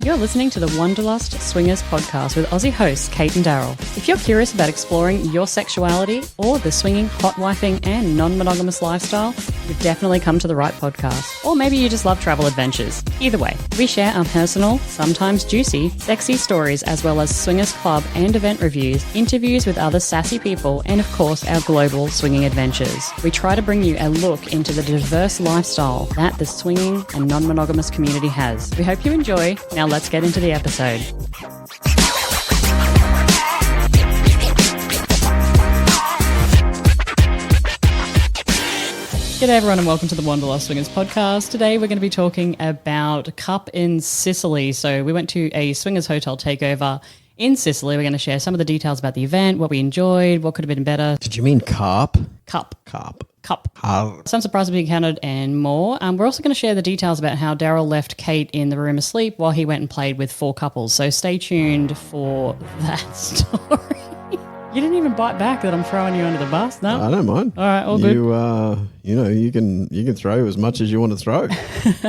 You're listening to the Wanderlust Swingers podcast with Aussie hosts Cate and Darrell. If you're curious about exploring your sexuality or the swinging, hotwifing and non-monogamous lifestyle, you've definitely come to the right podcast. Or maybe you just love travel adventures. Either way, we share our personal, sometimes juicy, sexy stories as well as swingers club and event reviews, interviews with other sassy people, and of course our global swinging adventures. We try to bring you a look into the diverse lifestyle that the swinging and non-monogamous community has. We hope you enjoy. Now let's get into the episode. G'day everyone and welcome to the Wanderlust Swingers podcast. Today we're going to be talking about Cap En Sicile. So we went to a Swingers Hotel Takeover in Sicily. We're going to share some of the details about the event, what we enjoyed, what could have been better. Did you mean carp? Cup. Carp. Some surprises we encountered and more. We're also going to share the details about how Darrell left Cate in the room asleep while he went and played with 4 couples. So stay tuned for that story. You didn't even bite back that I'm throwing you under the bus, no? I don't mind. All right, all good. You can throw as much as you want to throw.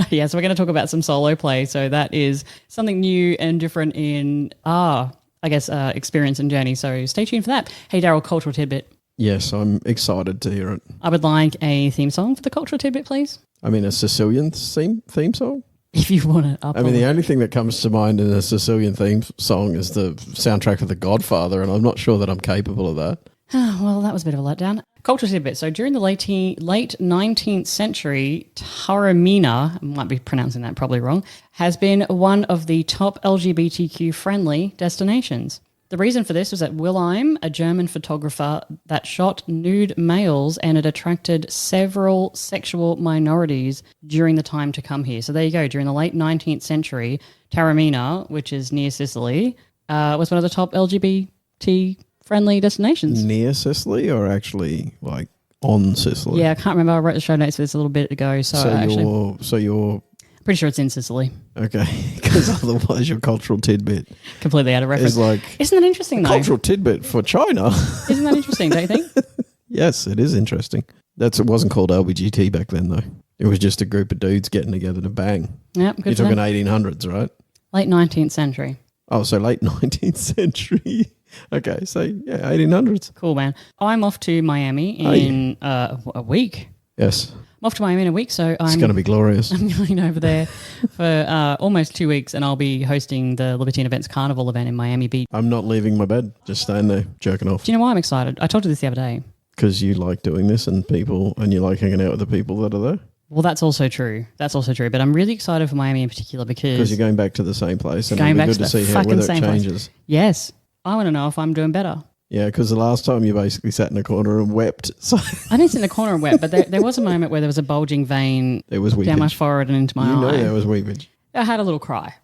Yeah, so we're going to talk about some solo play. So that is something new and different in our, experience and journey. So stay tuned for that. Hey, Darrell, cultural tidbit. Yes, I'm excited to hear it. I would like a theme song for the cultural tidbit, please. I mean, a Sicilian theme song? If you want it up. The only thing that comes to mind in a Sicilian theme song is the soundtrack of The Godfather, and I'm not sure that I'm capable of that. Well, that was a bit of a letdown. Cultural tidbit. So during the late 19th century, Taormina, I might be pronouncing that probably wrong, has been one of the top LGBTQ-friendly destinations. The reason for this was that Wilhelm, a German photographer that shot nude males, and it attracted several sexual minorities during the time to come here. So there you go. During the late 19th century, Taormina, which is near Sicily, was one of the top LGBT-friendly destinations. Near Sicily or actually like on Sicily? Yeah, I can't remember. I wrote the show notes for this a little bit ago. So you're pretty sure it's in Sicily. Okay, because otherwise your cultural tidbit completely out of reference. Isn't that interesting though? Cultural tidbit for China. Isn't that interesting, don't you think? Yes, it is interesting. It wasn't called LBGT back then though. It was just a group of dudes getting together to bang. Yep, good. You're talking 1800s, right? Late 19th century. Oh, so late 19th century. Okay, so yeah, 1800s. Cool, man. I'm off to Miami in a week. Yes. I'm off to Miami in a week, so it's going to be glorious. I'm going over there for almost 2 weeks, and I'll be hosting the Libertine Events Carnival event in Miami Beach. I'm not leaving my bed, just staying there, jerking off. Do you know why I'm excited? I told you this the other day. Because you like doing this and you like hanging out with the people that are there? Well, that's also true. But I'm really excited for Miami in particular because you're going back to the same place, and going it'll be back good to to see fucking whether same it changes. Place. Yes. I want to know if I'm doing better. Yeah, because the last time you basically sat in a corner and wept. So I didn't sit in the corner and wept, but there was a moment where there was a bulging vein down my forehead and into my eye. You know there was weepage. I had a little cry.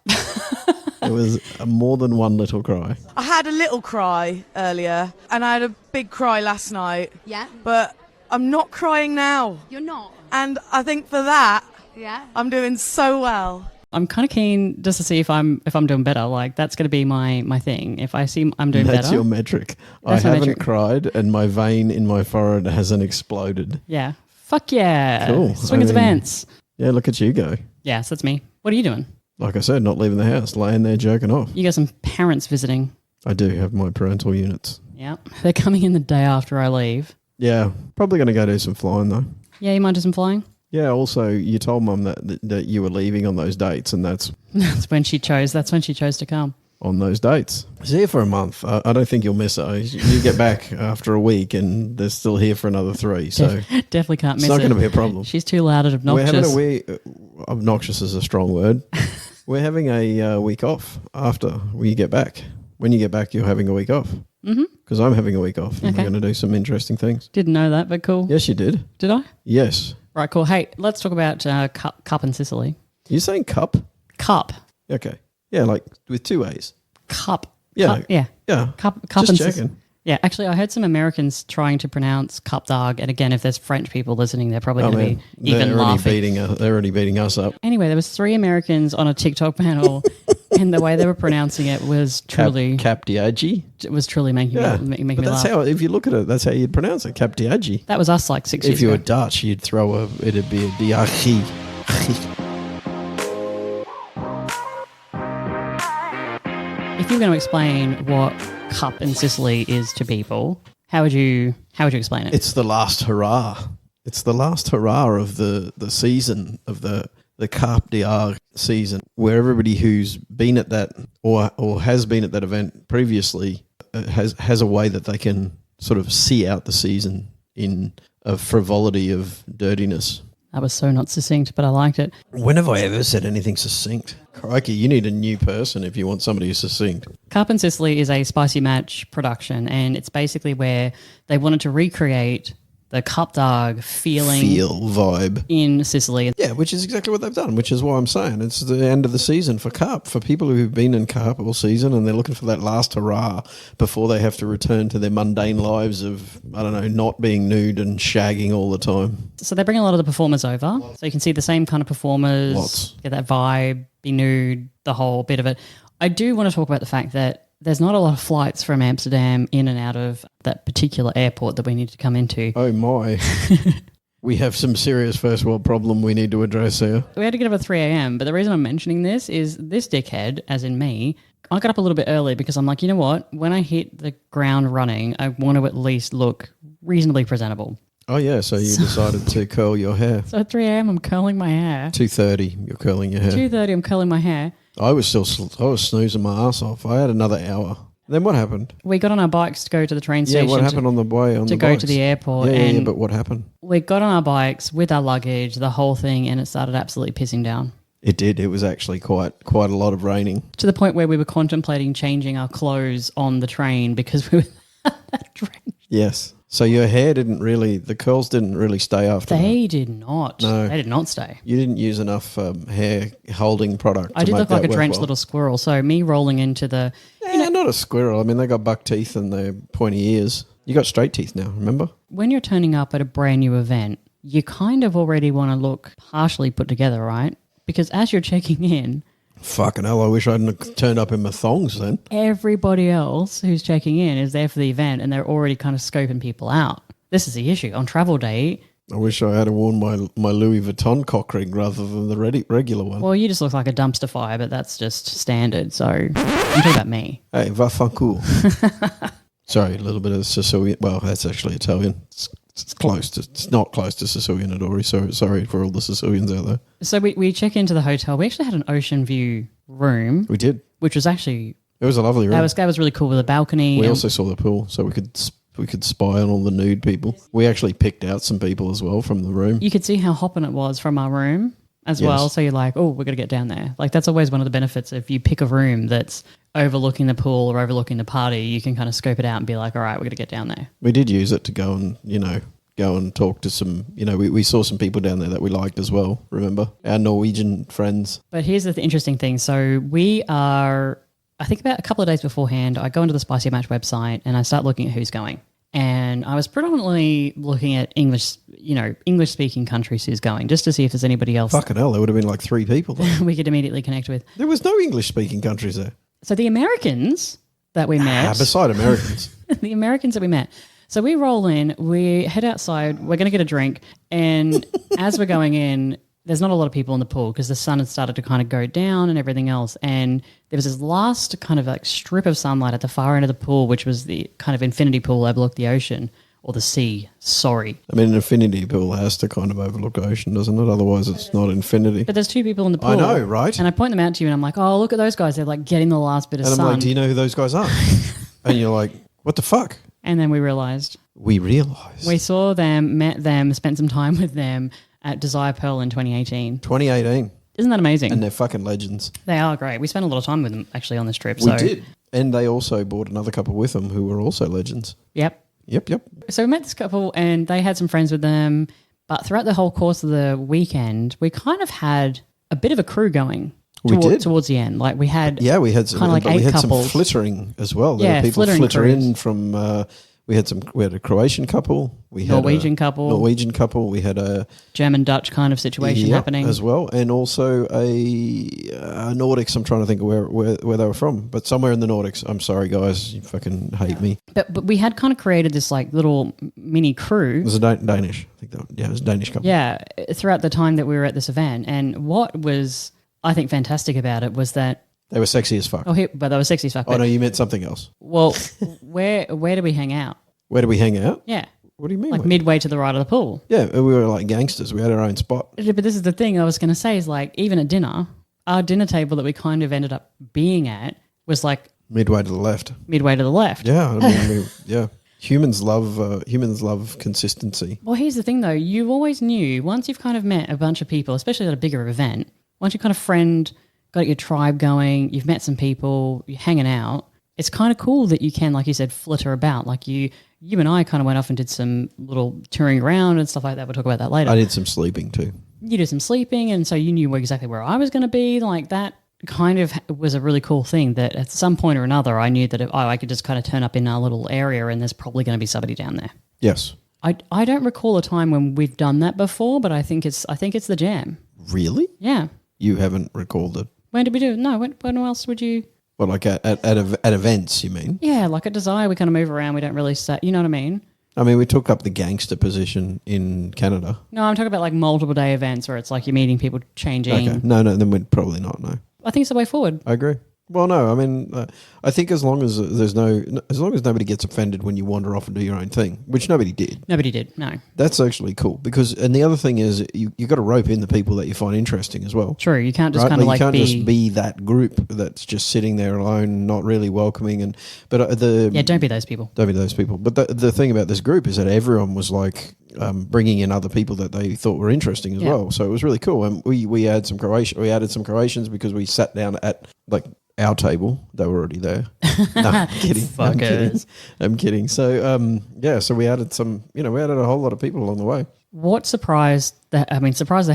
It was more than one little cry. I had a little cry earlier, and I had a big cry last night. Yeah. But I'm not crying now. You're not? And I think for that, yeah, I'm doing so well. I'm kind of keen just to see if I'm doing better. Like that's going to be my thing. If I see I'm doing better, that's your metric. I haven't cried, and my vein in my forehead hasn't exploded. Yeah, fuck yeah, cool. Swingers events. Yeah, look at you go. Yes, that's me. What are you doing? Like I said, not leaving the house, laying there jerking off. You got some parents visiting. I do have my parental units. Yeah, they're coming in the day after I leave. Yeah, probably going to go do some flying though. Yeah, you might do some flying. Yeah, also you told Mum that you were leaving on those dates, and that's when she chose. That's when she chose to come. On those dates. She's here for a month. I don't think you'll miss her. You get back after a week and they're still here for another 3. So definitely can't miss it. It's not going to be a problem. She's too loud and obnoxious. Obnoxious is a strong word. We're having a week off after we get back. When you get back, you're having a week off. Mm-hmm. Because I'm having a week off. And we're going to do some interesting things. Didn't know that, but cool. Yes, you did. Did I? Yes. Right, cool. Hey, let's talk about Cap En Sicile. You're saying cup? Cup. Okay. Yeah, like with 2 A's. Cup. Yeah. Cup, yeah. Yeah. Cup Just En checking. Sicile. Yeah, actually, I heard some Americans trying to pronounce Cate Darrell, and again, if there's French people listening, they're probably going to be even laughing. They're already beating us up. Anyway, there was 3 Americans on a TikTok panel, and the way they were pronouncing it was truly Cate Darrell. It was truly making me laugh. How, if you look at it, that's how you'd pronounce it, Cate Darrell. That was us like 6 years ago. If you were Dutch, you'd it'd be a Diachi. If you're going to explain what Cap En Sicile is to people, how would you explain it? It's the last hurrah. It's the last hurrah of the season, of the Cate Darrell season, where everybody who's been at that or has been at that event previously has a way that they can sort of see out the season in a frivolity of dirtiness. That was so not succinct, but I liked it. When have I ever said anything succinct? Crikey, you need a new person if you want somebody who's succinct. Cap En Sicile is a spicy match production, and it's basically where they wanted to recreate the Cate Darrell vibe in Sicily. Yeah, which is exactly what they've done, which is why I'm saying it's the end of the season for Cap. For people who've been in Cap all season and they're looking for that last hurrah before they have to return to their mundane lives of, I don't know, not being nude and shagging all the time. So they bring a lot of the performers over. So you can see the same kind of performers. Lots. Get that vibe, be nude, the whole bit of it. I do want to talk about the fact that there's not a lot of flights from Amsterdam in and out of that particular airport that we need to come into. Oh my. We have some serious first world problem we need to address here. We had to get up at 3 a.m, but the reason I'm mentioning this is this dickhead, as in me, I got up a little bit early because I'm like, you know what? When I hit the ground running, I want to at least look reasonably presentable. Oh yeah, so you decided to curl your hair. So at 3 a.m, I'm curling my hair. 2:30, you're curling your hair. 2:30, I'm curling my hair. I was snoozing my ass off. I had another hour. Then what happened? We got on our bikes to go to the train station. Yeah, what happened on the way on the go bikes? to the airport. Yeah, but what happened? We got on our bikes with our luggage, the whole thing, and it started absolutely pissing down. It did. It was actually quite a lot of raining. To the point where we were contemplating changing our clothes on the train because we were that drenched. Yes. So your hair the curls didn't really stay after They did not. No. They did not stay. You didn't use enough hair holding product I did look like a drenched little squirrel. So me rolling into the... not a squirrel. I mean, they got buck teeth and they're pointy ears. You got straight teeth now, remember? When you're turning up at a brand new event, you kind of already want to look partially put together, right? Because as you're checking in... Fucking hell, I wish I hadn't turned up in my thongs then. Everybody else who's checking in is there for the event and they're already kind of scoping people out. This is the issue. On travel day... I wish I had worn my Louis Vuitton cock ring rather than the regular one. Well, you just look like a dumpster fire, but that's just standard. So I'm talking about me. Hey, va fanculo. Sorry, a little bit of Sicilian. Well, that's actually Italian. It's not close to Sicilian at all. So sorry for all the Sicilians out there. So we check into the hotel. We actually had an ocean view room. We did. Which was actually... It was a lovely room. That was really cool with a balcony. We also saw the pool, so we could spy on all the nude people. We actually picked out some people as well from the room. You could see how hopping it was from our room as well. So you're like, oh, we're going to get down there. Like that's always one of the benefits. If you pick a room that's overlooking the pool or overlooking the party, you can kind of scope it out and be like, all right, we're going to get down there. We did use it to go and talk to some, we saw some people down there that we liked as well, remember? Our Norwegian friends. But here's the interesting thing. So we are, I think about a couple of days beforehand, I go into the Spicy Match website and I start looking at who's going. And I was predominantly looking at English-speaking countries who's going, just to see if there's anybody else. Fucking hell, there would have been like 3 people there. We could immediately connect with. There was no English-speaking countries there. So the Americans that we met. Beside Americans. The Americans that we met. So we roll in, we head outside, we're going to get a drink, and as we're going in, there's not a lot of people in the pool because the sun had started to kind of go down and everything else. And there was this last kind of like strip of sunlight at the far end of the pool, which was the kind of infinity pool overlooked the ocean or the sea. Sorry. I mean, an infinity pool has to kind of overlook the ocean, doesn't it? Otherwise, it's not infinity. But there's 2 people in the pool. I know, right? And I point them out to you and I'm like, oh, look at those guys. They're like getting the last bit of sun. And I'm like, do you know who those guys are? And you're like, what the fuck? And then we realised. We saw them, met them, spent some time with them at Desire Pearl in 2018. 2018. Isn't that amazing? And they're fucking legends. They are great. We spent a lot of time with them actually on this trip. We did. And they also brought another couple with them who were also legends. Yep. So we met this couple and they had some friends with them. But throughout the whole course of the weekend, we kind of had a bit of a crew going. Towards the end. Like we had some, kind of like 8 we had couples. Some flittering as well. Yeah, there were people flittering flitter crews. in from we had a Croatian couple, we had Norwegian couple, we had a German-Dutch kind of situation happening as well, and also a Nordics. I'm trying to think of where they were from, but somewhere in the Nordics. I'm sorry, guys, you fucking hate me. But we had kind of created this like little mini crew. It was a Danish. I think it was a Danish couple. Yeah, throughout the time that we were at this event, and what was I think fantastic about it was that They were sexy as fuck. But they were sexy as fuck. Oh, no, you meant something else. Well, where do we hang out? Where do we hang out? Yeah. What do you mean? Like midway to the right of the pool. Yeah, we were like gangsters. We had our own spot. But this is the thing I was going to say is like even at dinner, our dinner table that we kind of ended up being at was like Midway to the left. midway to the left. Yeah, I mean, yeah. Humans love consistency. Well, here's the thing though. You always knew once you've kind of met a bunch of people, especially at a bigger event, once you kind of got your tribe going, you've met some people, you're hanging out, it's kind of cool that you can, like you said, flitter about. Like you and I kind of went off and did some little touring around and stuff like that. We'll talk about that later. I did some sleeping too. You did some sleeping, and so you knew exactly where I was going to be. Like that kind of was a really cool thing that at some point or another I knew that I could just kind of turn up in our little area and there's probably going to be somebody down there. Yes. I don't recall a time when we've done that before, but I think it's the jam. Really? Yeah. You haven't recalled it? When did we do it? No, when else would you? Well, like at events, you mean? Yeah, like at Desire, we kind of move around. We don't really set. You know what I mean? I mean, we took up the gangster position in Canada. No, I'm talking about like multiple day events where it's like you're meeting people, changing. Okay. No, then we'd probably not, no. I think it's the way forward. I agree. Well, no, I mean, I think as long as nobody gets offended when you wander off and do your own thing, which nobody did. Nobody did, no. That's actually cool because, and the other thing is you got to rope in the people that you find interesting as well. True, you can't just right? kind of like you can't just be that group that's just sitting there alone, not really welcoming. Don't be those people. Don't be those people. But the thing about this group is that everyone was like bringing in other people that they thought were interesting as well. So it was really cool. And we added some Croatians because we sat down at like our table. They were already there. No, I'm kidding. I'm kidding. So so we added we added a whole lot of people along the way. What surprised the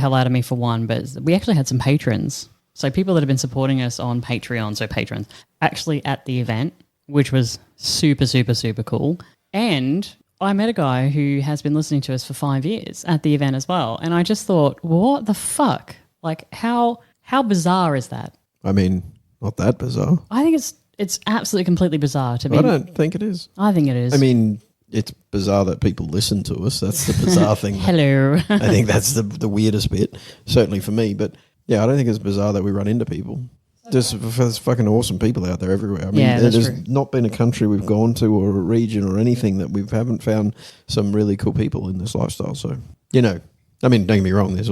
hell out of me for one, but we actually had some patrons. So people that have been supporting us on Patreon, so patrons, actually at the event, which was super, super, super cool. And I met a guy who has been listening to us for 5 years at the event as well. And I just thought, what the fuck? Like how bizarre is that? I mean, not that bizarre. I think it's absolutely completely bizarre to me. I don't think it is. I think it is. I mean, it's bizarre that people listen to us. That's the bizarre thing. Hello. I think that's the weirdest bit, certainly for me. But yeah, I don't think it's bizarre that we run into people. There's fucking awesome people out there everywhere. I mean, there's not been a country we've gone to or a region or anything that we haven't found some really cool people in this lifestyle. So, I mean, don't get me wrong. There's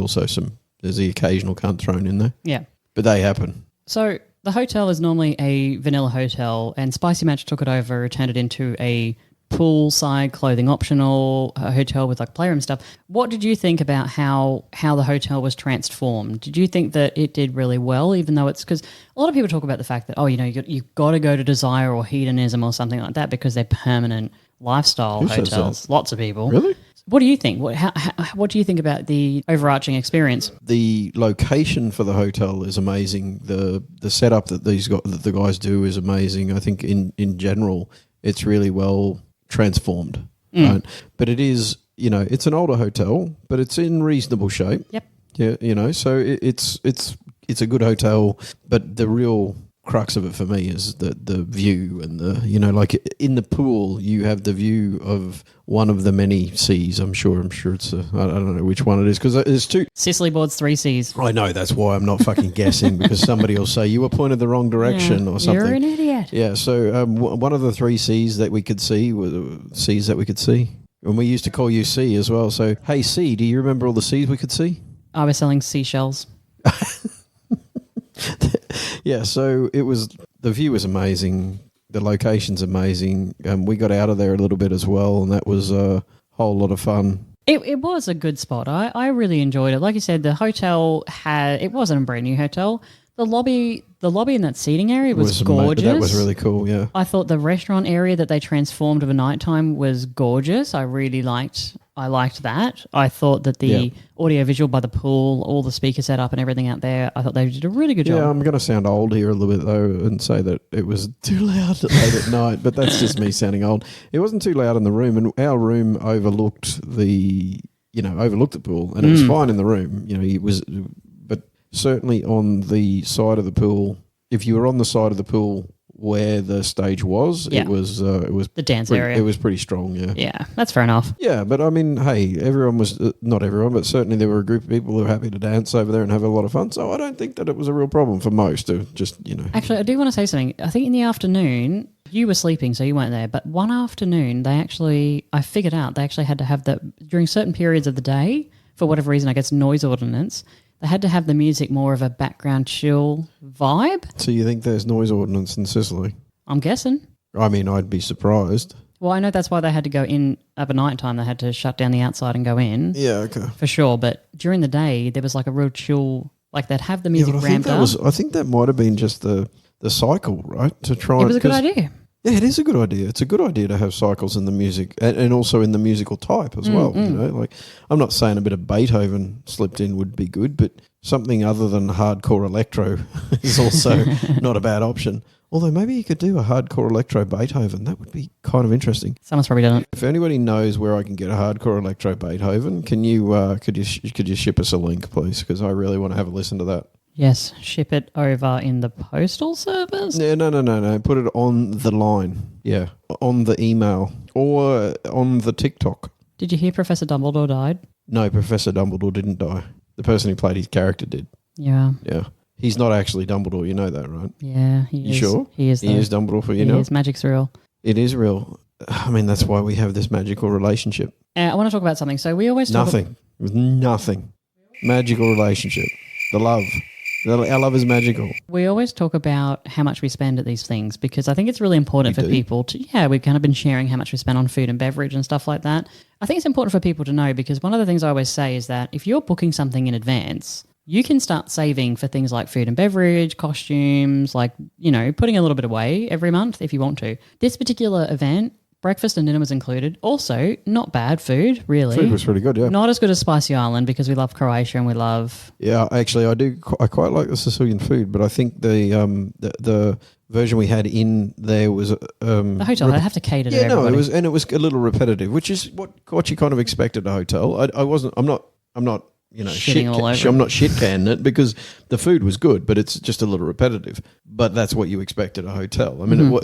the occasional cunt thrown in there. Yeah. But they happen. So the hotel is normally a vanilla hotel, and Spicy Match took it over, turned it into a poolside, clothing optional hotel with like playroom stuff. What did you think about how the hotel was transformed? Did you think that it did really well, even though it's because a lot of people talk about the fact that you've got to go to Desire or Hedonism or something like that because they're permanent lifestyle hotels. Lots of people. Really? What do you think? What do you think about the overarching experience? The location for the hotel is amazing. The setup that the guys do is amazing. I think in general, it's really well transformed. Right? But it is, it's an older hotel, but it's in reasonable shape. Yep. Yeah, so it's a good hotel, but the real crux of it for me is the view and like in the pool you have the view of one of the many seas. I'm sure it's I don't know which one it is because there's two. Sicily boards 3 seas. I know, that's why I'm not fucking guessing because somebody will say you were pointed the wrong direction or something. You're an idiot. Yeah, so one of the 3 seas that we could see were the seas that we could see. And we used to call you C as well. So, hey C, do you remember all the seas we could see? I was selling seashells. Yeah, so the view was amazing. The location's amazing. We got out of there a little bit as well, and that was a whole lot of fun. It was a good spot. I really enjoyed it. Like you said, the hotel it wasn't a brand new hotel. The lobby in that seating area was gorgeous. That was really cool, yeah. I thought the restaurant area that they transformed over nighttime was gorgeous. I liked that. I thought that the audio visual by the pool, all the speaker setup and everything out there, I thought they did a really good job. Yeah, I'm going to sound old here a little bit though and say that it was too loud late at night, but that's just me sounding old. It wasn't too loud in the room, and our room overlooked the pool, and it was fine in the room. It was, but certainly on the side of the pool, if you were on the side of the pool where the stage was. Yeah. It was The dance pretty, area. It was pretty strong, yeah. Yeah, that's fair enough. Yeah, but I mean, hey, everyone was, not everyone, but certainly there were a group of people who were happy to dance over there and have a lot of fun. So I don't think that it was a real problem for most to just, Actually, I do want to say something. I think in the afternoon, you were sleeping, so you weren't there. But one afternoon, I figured out they actually had to have during certain periods of the day, for whatever reason, I guess noise ordinance, they had to have the music more of a background chill vibe. So you think there's noise ordinance in Sicily? I'm guessing. I mean, I'd be surprised. Well, I know that's why they had to go in over night time. They had to shut down the outside and go in. Yeah, okay. For sure. But during the day, there was like a real chill, like they'd have the music ramped up. I think that might have been just the cycle, right? To try. It was a good idea. Yeah, it is a good idea. It's a good idea to have cycles in the music and also in the musical type as well. Like I'm not saying a bit of Beethoven slipped in would be good, but something other than hardcore electro is also not a bad option. Although maybe you could do a hardcore electro Beethoven. That would be kind of interesting. Someone's probably done it. If anybody knows where I can get a hardcore electro Beethoven, can you could you ship us a link, please? Because I really want to have a listen to that. Yes, ship it over in the postal service. Yeah, no. Put it on the line. Yeah, on the email or on the TikTok. Did you hear Professor Dumbledore died? No, Professor Dumbledore didn't die. The person who played his character did. Yeah. Yeah. He's not actually Dumbledore, you know that, right? Yeah, he You is. sure? He is. He is Dumbledore for you He now? is. Magic's real. It is real. I mean, that's why we have this magical relationship. I want to talk about something. So we always talk Nothing. Nothing. Magical relationship. The love. Our love is magical. We always talk about how much we spend at these things because I think it's really important for people to, we've kind of been sharing how much we spend on food and beverage and stuff like that. I think it's important for people to know because one of the things I always say is that if you're booking something in advance, you can start saving for things like food and beverage, costumes, like, putting a little bit away every month if you want to. This particular event, breakfast and dinner was included. Also, not bad food, really. Food was pretty good, yeah. Not as good as Spicy Island because we love Croatia and we love... Yeah, actually, I do. I quite like the Sicilian food, but I think the version we had in there was... the hotel, they have to cater to everybody. No, it was a little repetitive, which is what you kind of expect at a hotel. I'm not Shitting all over I'm not shit canning it because the food was good, but it's just a little repetitive. But that's what you expect at a hotel. I mean,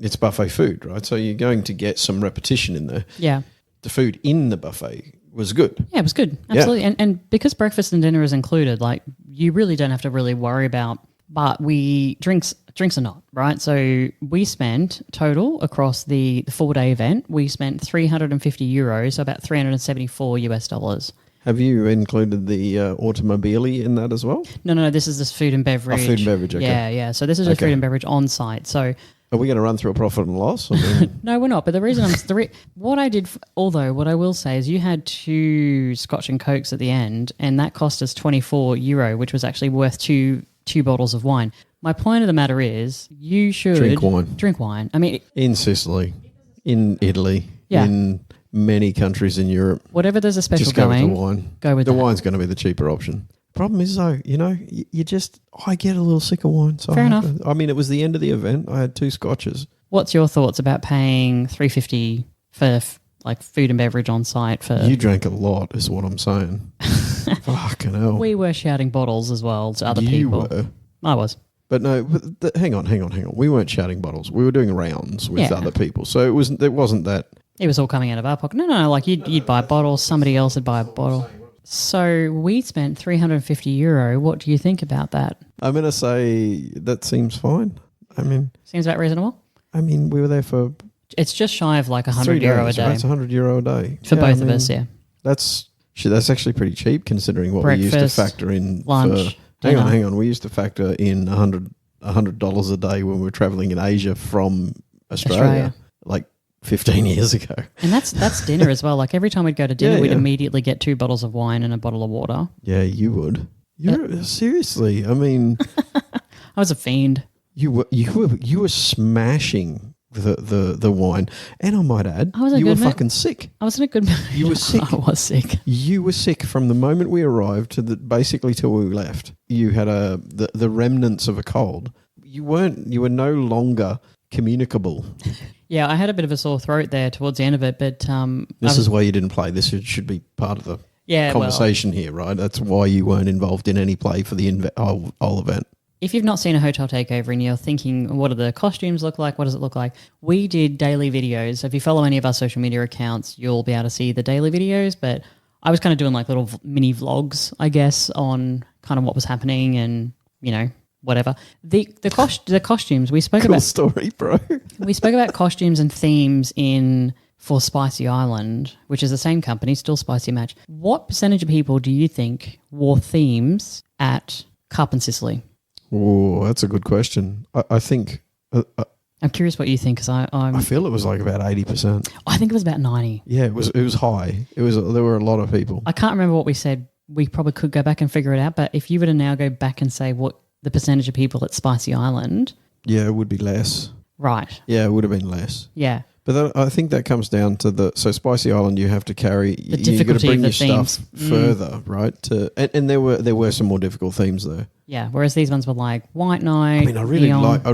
it's buffet food, right? So you're going to get some repetition in there. Yeah. The food in the buffet was good. Yeah, it was good. Absolutely. Yeah. And because breakfast and dinner is included, like you really don't have to really worry about, but drinks are not, right? So we spent total across the 4-day event, we spent €350, so about $374. Have you included the automobile in that as well? No. This is just food and beverage. Oh, food and beverage, okay. Yeah. So this is just food and beverage on site. So are we going to run through a profit and loss? I mean, no, we're not. But the reason what I will say is you had 2 Scotch and Cokes at the end, and that cost us €24, which was actually worth two bottles of wine. My point of the matter is you should drink wine. I mean, in Sicily, in Italy, in many countries in Europe. Whatever there's a special just go with the wine. Go with the that. wine's going to be the cheaper option. Problem is though, I get a little sick of wine. So Fair enough. I mean, it was the end of the event. I had 2 scotches. What's your thoughts about paying $350 for like food and beverage on site? You drank a lot, is what I'm saying. Fucking hell. We were shouting bottles as well to other people. You were. I was. But no, hang on. We weren't shouting bottles. We were doing rounds with other people. So it wasn't that. It was all coming out of our pocket. No. Like you'd buy bottles, somebody else would buy a bottle. So we spent €350. What do you think about that? I'm going to say that seems fine. I mean, seems about reasonable. I mean, we were there for. It's just shy of like €100 a day. Right? It's €100 a day for both of us. Yeah, that's actually pretty cheap considering what breakfast, we used to factor in. Lunch. Hang on. We used to factor in $100 a day when we were traveling in Asia from Australia. Like 15 years ago. And that's dinner as well. Like every time we'd go to dinner, we'd immediately get 2 bottles of wine and a bottle of water. Yeah, you would. Seriously. I mean, I was a fiend. You were smashing the wine, and I might add, you were fucking sick. I was in a good mood. You were sick. I was sick. You were sick from the moment we arrived to basically till we left. You had the remnants of a cold. You were no longer communicable. Yeah, I had a bit of a sore throat there towards the end of it, but this is why you didn't play. This should be part of the conversation here, right? That's why you weren't involved in any play for the whole event. if you've not seen a hotel takeover and you're thinking, what do the costumes look like? What does it look like? We did daily videos. So if you follow any of our social media accounts, you'll be able to see the daily videos. But I was kind of doing like little mini vlogs, I guess, on kind of what was happening and, you know, whatever. The costumes, we spoke Cool about. story, bro. We spoke about costumes and themes for Spicy Island, which is the same company, still Spicy Match. What percentage of people do you think wore themes at Cap En Sicile? Oh, that's a good question. I think I'm curious what you think because I feel it was like about 80%. I think it was about 90. Yeah, it was high. There were a lot of people. I can't remember what we said. We probably could go back and figure it out, but if you were to now go back and say what the percentage of people at Spicy Island, Yeah, it would be less. right? Yeah, it would have been less. Yeah, But I think that comes down to Spicy Island. You have to carry the you got to difficulty bring of the your themes. stuff further, right? And there were some more difficult themes there. Yeah, whereas these ones were like White Night. I mean, I really neon. like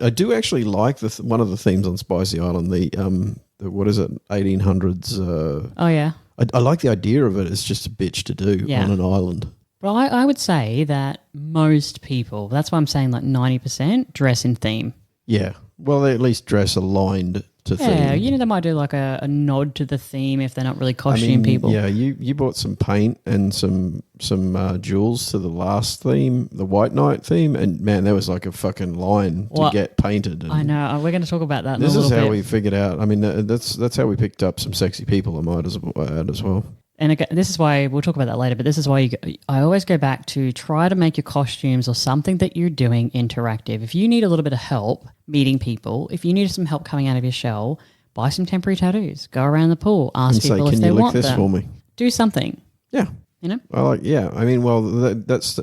I do actually like one of the themes on Spicy Island. The what is it? 1800s. Oh yeah. I like the idea of it. It's just a bitch to do Yeah. on an island. Well, I would say that most people, that's why I'm saying like 90% dress in theme. Yeah. Well, they at least dress aligned to Yeah, theme. you know, they might do like a nod to the theme if they're not really costume people. Yeah, you bought some paint and some jewels to the last theme, the White Night theme, and man, there was like a fucking line Well, to get painted. And I know. We're going to talk about that in a this little is bit. how we figured out. I mean, that's how we picked up some sexy people. I might add as well. And again, this is why we'll talk about that later. But this is why I always go back to try to make your costumes or something that you're doing interactive. If you need a little bit of help meeting people, if you need some help coming out of your shell, buy some temporary tattoos. Go around the pool, ask And say, people if can they you lick want this them. for me? Do something. Yeah. You know. I mean, well, that's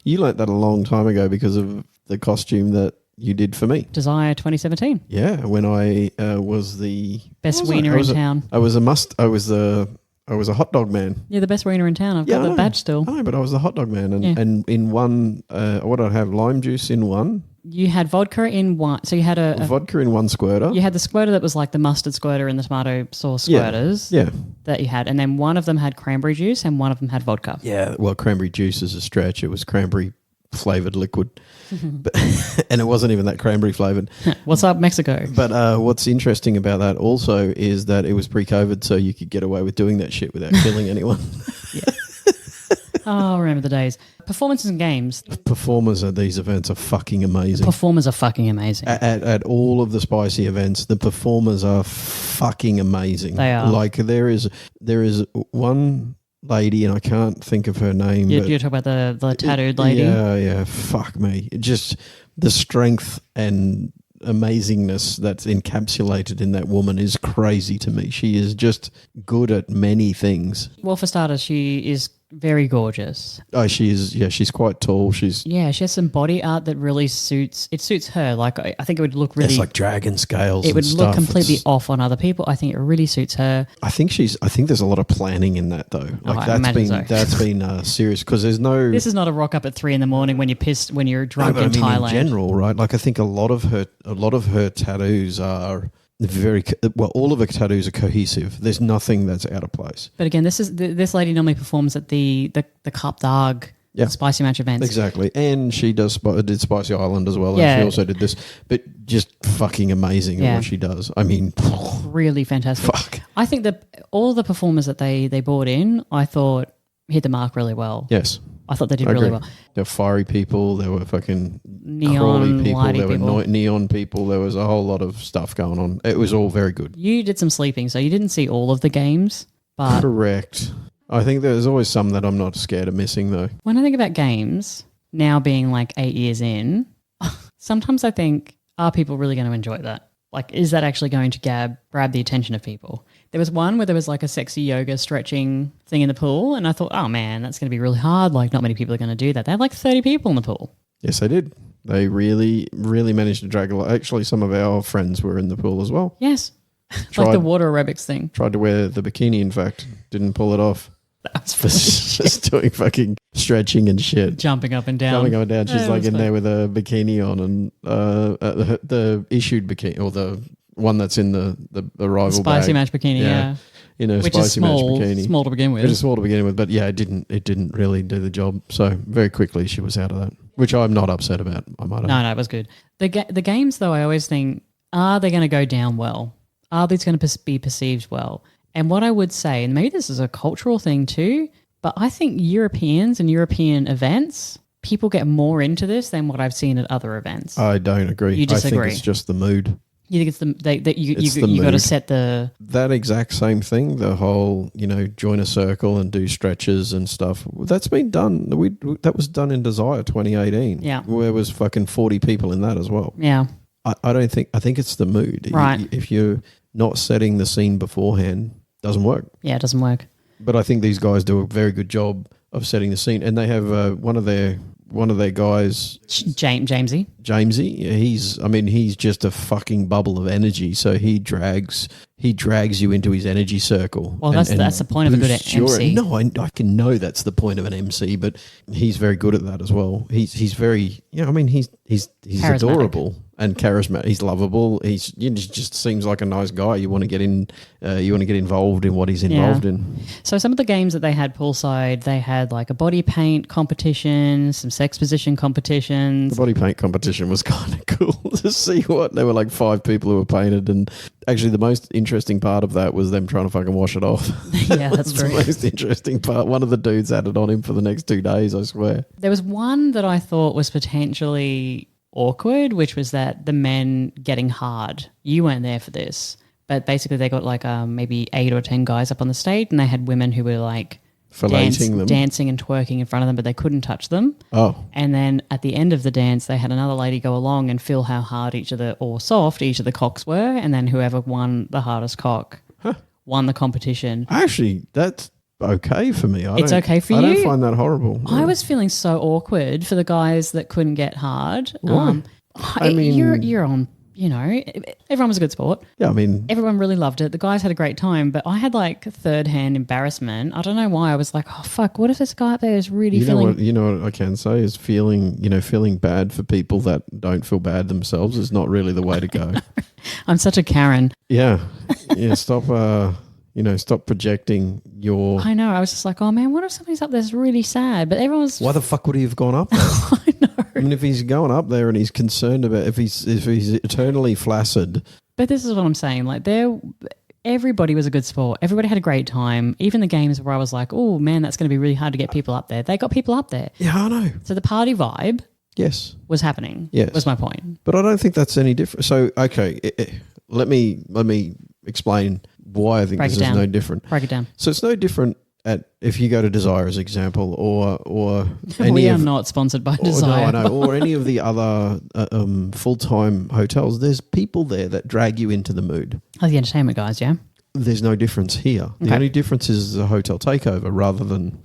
you learnt that a long time ago because of the costume that you did for me. Desire 2017. Yeah, when I was the Best what was I? wiener I was in a- town. I was a hot dog man. You're the best wiener in town. I've got I the know. badge still. I know, but I was the hot dog man, and, Yeah. and in one, what did I have? Lime juice in one, You had vodka in one. So you had a vodka in one squirter. you had the squirter that was like the mustard squirter and the tomato sauce Yeah. squirters Yeah, that you had. And then one of them had cranberry juice and one of them had vodka. yeah. Well, cranberry juice is a stretch. It was cranberry flavored liquid, and it wasn't even that cranberry flavored. What's up, Mexico? But what's interesting about that also is that it was pre-COVID, so you could get away with doing that shit without killing anyone. Oh, remember the days. Performances and games. Performers at these events are fucking amazing. Performers are fucking amazing. At all of the spicy events, the performers are fucking amazing. They are. Like there is one lady, and I can't think of her name. You're but talking about the tattooed lady. Yeah. Fuck me. Just the strength and amazingness that's encapsulated in that woman is crazy to me. She is just good at many things. Well, for starters, she is very gorgeous. Oh, she is. Yeah, she's quite tall. She's. Yeah, she has some body art that really suits her. Like I think it would look really. It's like dragon scales. It would and look stuff. completely It's- off on other people. I think it really suits her. I think there's a lot of planning in that though. Like I imagine so. that's been serious because there's no. This is not a rock up at 3 a.m. when you're pissed, when you're drunk No, but in I mean, Thailand. in general, right? Like I think a lot of her tattoos are all of her tattoos are cohesive. There's nothing that's out of place. But again, this lady normally performs at the Cate Darrell spicy match events. Exactly, and she did Spicy Island as well. Yeah. And she also did this, but just fucking amazing Yeah. at what she does. I mean, Really fantastic. fuck. I think that all the performers that they brought in, I thought hit the mark really well. Yes, I thought they did I really agree. well. There were fiery people. There were fucking Neon, crawly people. lighty There people. were neon people. There was a whole lot of stuff going on. It was all very good. You did some sleeping, so you didn't see all of the games. But Correct. I think there's always some that I'm not scared of missing though. when I think about games, now being like 8 years in, sometimes I think, are people really going to enjoy that? Like, is that actually going to grab the attention of people? There was one where there was like a sexy yoga stretching thing in the pool, and I thought, oh man, that's going to be really hard. Like, not many people are going to do that. They had like 30 people in the pool. Yes, they did. They really, really managed to drag a lot. Actually, some of our friends were in the pool as well. Yes. Like Tried- the water aerobics thing. Tried to wear the bikini, in fact. Didn't pull it off. That's funny. Just doing fucking stretching and shit. Jumping up and down. Coming on down. She's Yeah, like that's in funny. there with a bikini on and the issued bikini, or the one that's in the rival Spicy bag. match bikini, yeah. You know, Which spicy is small, match bikini. small to begin with. It is small to begin with, but yeah, it didn't really do the job. So very quickly she was out of that. Which I'm not upset about. I might have. No, it was good. The games, though, I always think, are they going to go down well? Are these going to be perceived well? And what I would say, and maybe this is a cultural thing too, but I think Europeans and European events, people get more into this than what I've seen at other events. I don't agree. You disagree? I think it's just the mood. You think it's you got to set the that exact same thing. The whole join a circle and do stretches and stuff. That's been done. That was done in Desire 2018. Yeah, where there was fucking 40 people in that as well. Yeah, I don't think. I think it's the mood. Right. If you're not setting the scene beforehand, it doesn't work. Yeah, it doesn't work. But I think these guys do a very good job of setting the scene, and they have one of their guys, Jamesy. He's just a fucking bubble of energy. So he drags you into his energy circle. Well, that's the point of a good MC. No, I can know that's the point of an MC, but he's very good at that as well. He's very, he's adorable and charismatic. He's lovable. He just seems like a nice guy. You want to get in. You want to get involved in what he's involved in. So some of the games that they had poolside, they had like a body paint competition, some sex position competitions. The body paint competition was kind of cool to see what there were like 5 people who were painted, and actually the most interesting part of that was them trying to fucking wash it off. Yeah, that's true. The most interesting part. One of the dudes had it on him for the next 2 days, I swear. There was one that I thought was potentially awkward, which was that the men getting hard. You weren't there for this, but basically they got like maybe 8 or 10 guys up on the stage, and they had women who were like dancing and twerking in front of them, but they couldn't touch them. Oh. And then at the end of the dance, they had another lady go along and feel how hard each of the cocks were, and then whoever won the hardest cock won the competition. Actually, that's okay for me. It's okay for you? I don't find that horrible. I was feeling so awkward for the guys that couldn't get hard. Why? I mean, you're on. Everyone was a good sport. Yeah, I mean, everyone really loved it. The guys had a great time, but I had like third-hand embarrassment. I don't know why. I was like, oh fuck, what if this guy up there is really feeling? What I can say is feeling bad for people that don't feel bad themselves is not really the way to go. I'm such a Karen. Yeah. Stop. Stop projecting your. I know. I was just like, oh man, what if somebody's up there's really sad? But everyone's. Why the fuck would he have gone up there? I know. I mean, if he's going up there and he's concerned about if he's eternally flaccid. But this is what I'm saying. Like everybody was a good sport. Everybody had a great time. Even the games where I was like, oh man, that's going to be really hard to get people up there. They got people up there. Yeah, I know. So the party vibe. Yes. Was happening. Yes. Was my point. But I don't think that's any different. So okay, let me explain why I think this is no different. Break it down. So it's no different if you go to Desire as an example, or we are not sponsored by Desire. No, I know. Or any of the other full-time hotels. There's people there that drag you into the mood. Oh, the entertainment guys, yeah. There's no difference here. Okay. The only difference is a hotel takeover rather than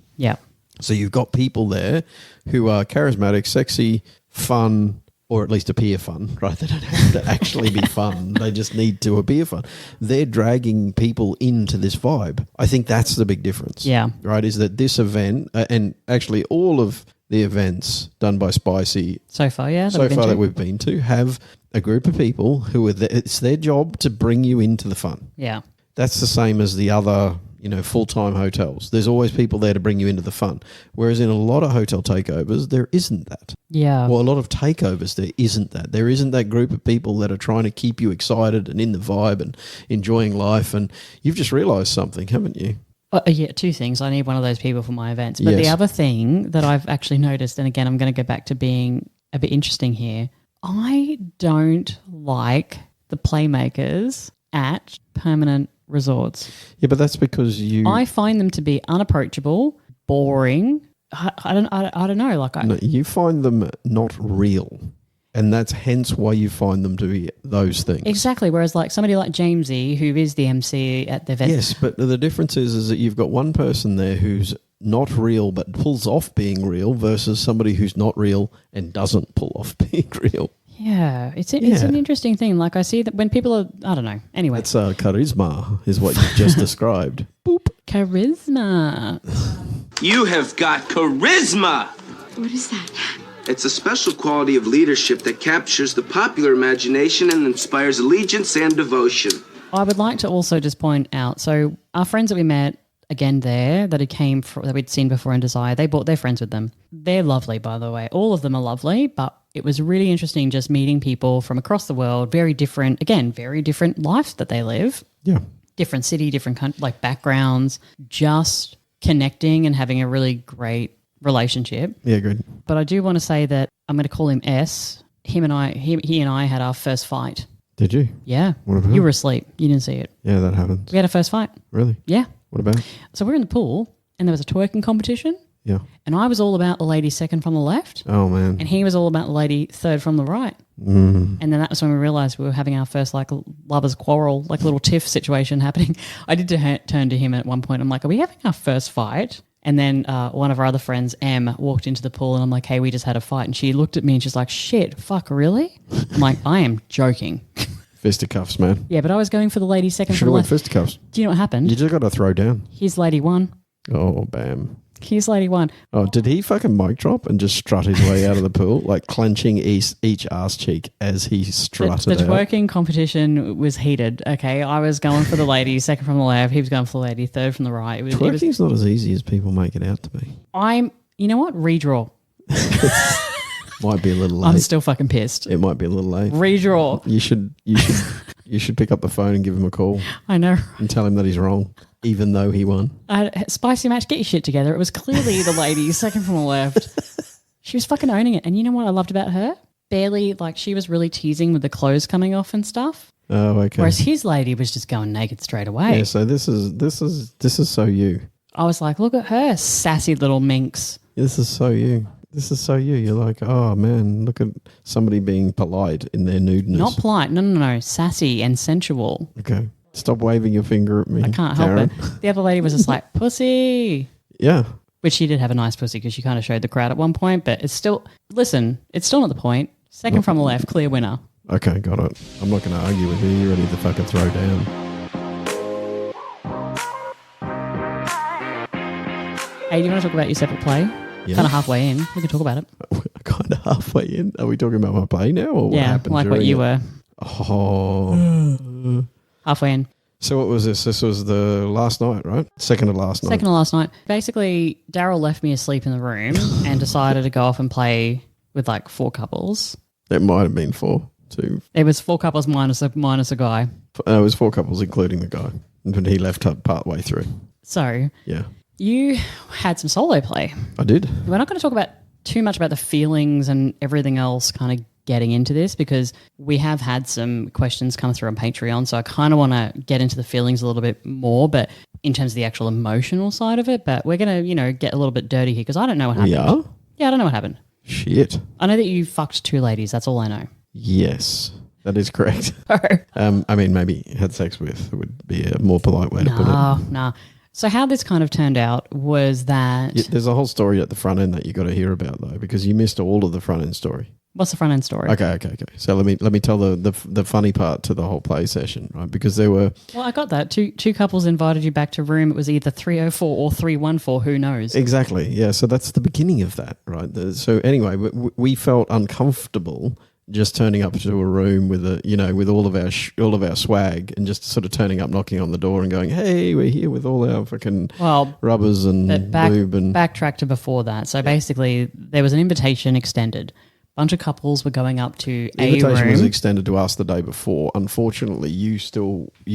So you've got people there who are charismatic, sexy, fun. Or at least appear fun, right? They don't have to actually be fun. They just need to appear fun. They're dragging people into this vibe. I think that's the big difference. Yeah. Right, is that this event, and actually all of the events done by Spicy so far that we've been to, have a group of people who are it's their job to bring you into the fun. Yeah. That's the same as the other full-time hotels. There's always people there to bring you into the fun. Whereas in a lot of hotel takeovers, there isn't that. Yeah. Well, a lot of takeovers, there isn't that. There isn't that group of people that are trying to keep you excited and in the vibe and enjoying life. And you've just realised something, haven't you? Yeah, 2 things. I need one of those people for my events. But the other thing that I've actually noticed, and again, I'm going to go back to being a bit interesting here, I don't like the playmakers at permanent resorts. Yeah, but that's because I find them to be unapproachable, boring. I don't know. No, you find them not real, and that's hence why you find them to be those things. Exactly. Whereas like somebody like Jamesy, who is the MC at the event. Yes, but the difference is that you've got one person there who's not real but pulls off being real versus somebody who's not real and doesn't pull off being real. Yeah, it's an interesting thing. Like I see that when people are, I don't know. Anyway. It's charisma is what you just described. Boop. Charisma. You have got charisma. What is that? It's a special quality of leadership that captures the popular imagination and inspires allegiance and devotion. I would like to also just point out, so our friends that we met, again there that that we'd seen before in Desire. They brought their friends with them. They're lovely, by the way. All of them are lovely, but it was really interesting just meeting people from across the world, very different lives that they live. Yeah. Different city, different like backgrounds, just connecting and having a really great relationship. Yeah, good. But I do want to say that I'm going to call him S. He and I had our first fight. Did you? Yeah. What about? You were asleep. You didn't see it. Yeah, that happens. We had a first fight. Really? Yeah. What about? So we're in the pool and there was a twerking competition Yeah. and I was all about the lady second from the left Oh, man. and he was all about the lady third from the right. Mm. And then that was when we realised we were having our first like lovers quarrel, like a little tiff situation happening. I did turn to him at one point. I'm like, are we having our first fight? And then one of our other friends, Em, walked into the pool and I'm like, hey, we just had a fight. And she looked at me and she's like, shit, fuck, really? I'm like, I am joking. Fisticuffs, man. Yeah, but I was going for the lady second Should from have the went left. fisticuffs. Do you know what happened? You just got to throw down. His lady won. Oh, bam. His lady won. Oh, did he fucking mic drop and just strut his way out of the pool, like clenching each ass cheek as he strutted The out? twerking competition was heated, okay? I was going for the lady second from the left. He was going for the lady third from the right. Twerking's not as easy as people make it out to be. You know what? Redraw. Might be a little late. I'm still fucking pissed. It might be a little late. Redraw. You should pick up the phone and give him a call I know. and tell him that he's wrong, even though he won. Spicy match, get your shit together. It was clearly the lady second from the left. She was fucking owning it. And you know what I loved about her? Barely, like she was really teasing with the clothes coming off and stuff. Oh, okay. Whereas his lady was just going naked straight away. Yeah, so this is so you. I was like, look at her, sassy little minx. This is so you. This is so you. You're like, oh man, look at somebody being polite in their nudeness. Not polite. No. Sassy and sensual. Okay. Stop waving your finger at me. I can't Darren. help it. The other lady was just like, pussy. Yeah. Which she did have a nice pussy because she kind of showed the crowd at one point. But it's still, listen, it's still not the point. Second from the left, clear winner. Okay, got it. I'm not going to argue with you. You're ready to fucking throw down. Hey, do you want to talk about your separate play? Yeah. Kind of halfway in. We can talk about it. We're kind of halfway in. Are we talking about my play now or what Yeah, happened like what during you it? were. Oh. Halfway in. So what was this? This was the last night, right? Second to last night. Second to last night. Basically, Darrell left me asleep in the room and decided to go off and play with like 4 couples. It might have been 4. 2. It was 4 couples minus a guy. It was 4 couples, including the guy. But he left part way through. So Yeah. you had some solo play. I did. We're not going to talk about too much about the feelings and everything else kind of getting into this because we have had some questions come through on Patreon. So I kind of want to get into the feelings a little bit more, but in terms of the actual emotional side of it. But we're going to, get a little bit dirty here because I don't know what happened. We are? Yeah, I don't know what happened. Shit. I know that you fucked 2 ladies. That's all I know. Yes, that is correct. I mean, maybe had sex with would be a more polite way to put it. Nah. So how this kind of turned out was that... Yeah, there's a whole story at the front end that you got to hear about though, because you missed all of the front end story. What's the front end story? Okay. So let me tell the funny part to the whole play session, right? Because there were... Well, I got that. Two couples invited you back to room. It was either 304 or 314. Who knows? Exactly. Yeah. So that's the beginning of that, right? So anyway, we felt uncomfortable just turning up to a room with with all of our swag and just sort of turning up, knocking on the door and going, "Hey, we're here with all our fucking rubbers and lube and backtrack to before that." So basically, there was an invitation extended. Bunch of couples were going up to a room. The invitation was extended to us the day before. Unfortunately, you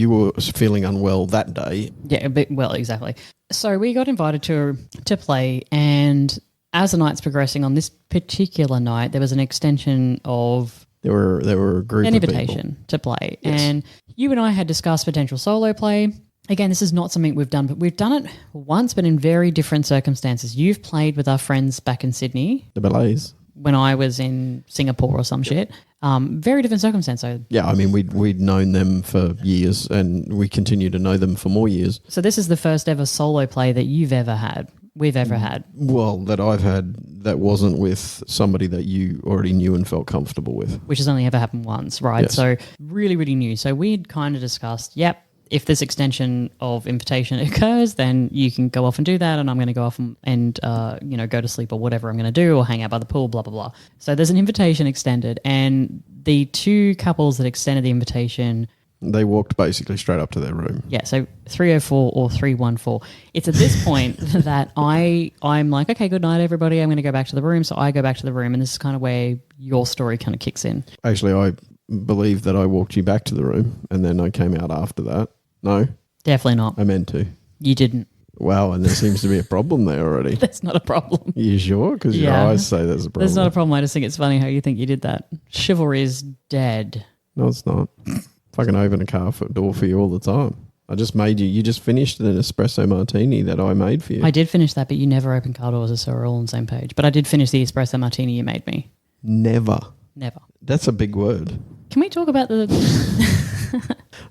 were feeling unwell that day. Yeah, exactly. So we got invited to play, and as the night's progressing on this particular night, there was an extension of there were a group an of invitation people to play, Yes. and you and I had discussed potential solo play. Again, this is not something we've done, but we've done it once, but in very different circumstances. You've played with our friends back in Sydney. The ballets. When I was in Singapore or some shit. Very different circumstance. So, yeah, I mean, we'd known them for years and we continue to know them for more years. So this is the first ever solo play that we've ever had. Well, that I've had that wasn't with somebody that you already knew and felt comfortable with. Which has only ever happened once, right? Yes. So really, really new. So we'd kind of discussed, if this extension of invitation occurs, then you can go off and do that, and I'm going to go off and go to sleep or whatever I'm going to do, or hang out by the pool, blah, blah, blah. So there's an invitation extended, and the 2 couples that extended the invitation They walked basically straight up to their room. Yeah, so 304 or 314. It's at this point that I'm like, okay, good night, everybody. I'm going to go back to the room. So I go back to the room, and this is kind of where your story kind of kicks in. Actually, I believe that I walked you back to the room, and then I came out after that. No? Definitely not. I meant to. You didn't. Wow, and there seems to be a problem there already. That's not a problem. You sure? Because your eyes say there's a problem. There's not a problem. I just think it's funny how you think you did that. Chivalry is dead. No, it's not. Fucking open a car door for you all the time. I just made you just finished an espresso martini that I made for you. I did finish that, but you never opened car doors, so we're all on the same page. But I did finish the espresso martini you made me. Never. That's a big word. Can we talk about the...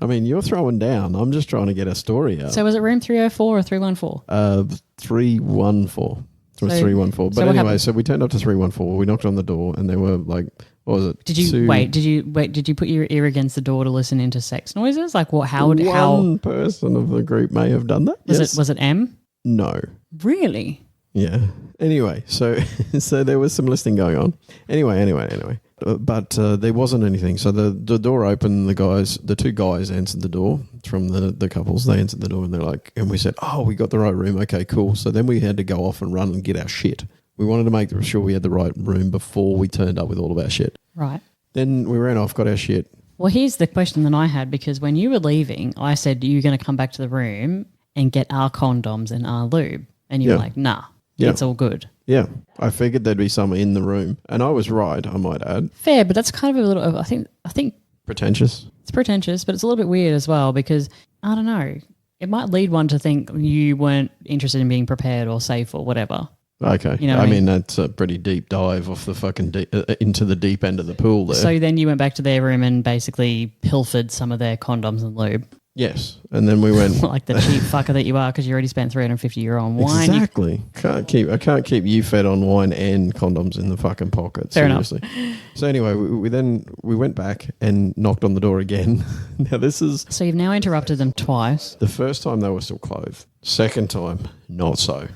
I mean, you're throwing down. I'm just trying to get a story out. So was it room 304 or 314? 314. It was 314. But anyway, so we turned up to 314. We knocked on the door, and there were like, what was it? Did you put your ear against the door to listen into sex noises? Like what? One person of the group may have done that. Was it M? No. Really? Yeah. Anyway, so there was some listening going on. Anyway. But there wasn't anything. So the door opened. The two guys answered the door from the couples. They answered the door, and they're like, and we said, "Oh, we got the right room. Okay, cool." So then we had to go off and run and get our shit. We wanted to make sure we had the right room before we turned up with all of our shit. Right. Then we ran off, got our shit. Well, here's the question that I had, because when you were leaving, I said, "You're going to come back to the room and get our condoms and our lube," and you were like, "Nah, it's all good." Yeah, I figured there'd be some in the room, and I was right. I might add. Fair, but that's kind of a little. I think pretentious. It's pretentious, but it's a little bit weird as well, because I don't know. It might lead one to think you weren't interested in being prepared or safe or whatever. Okay. You know I mean, that's a pretty deep dive off the fucking into the deep end of the pool there. So then you went back to their room and basically pilfered some of their condoms and lube. Yes. And then we went... like the cheap fucker that you are, because you already spent €350 on wine. Exactly. I can't keep you fed on wine and condoms in the fucking pocket. Fair seriously. Enough. So anyway, we went back and knocked on the door again. Now this is... So you've now interrupted them twice. The first time they were still clothed. Second time, not so.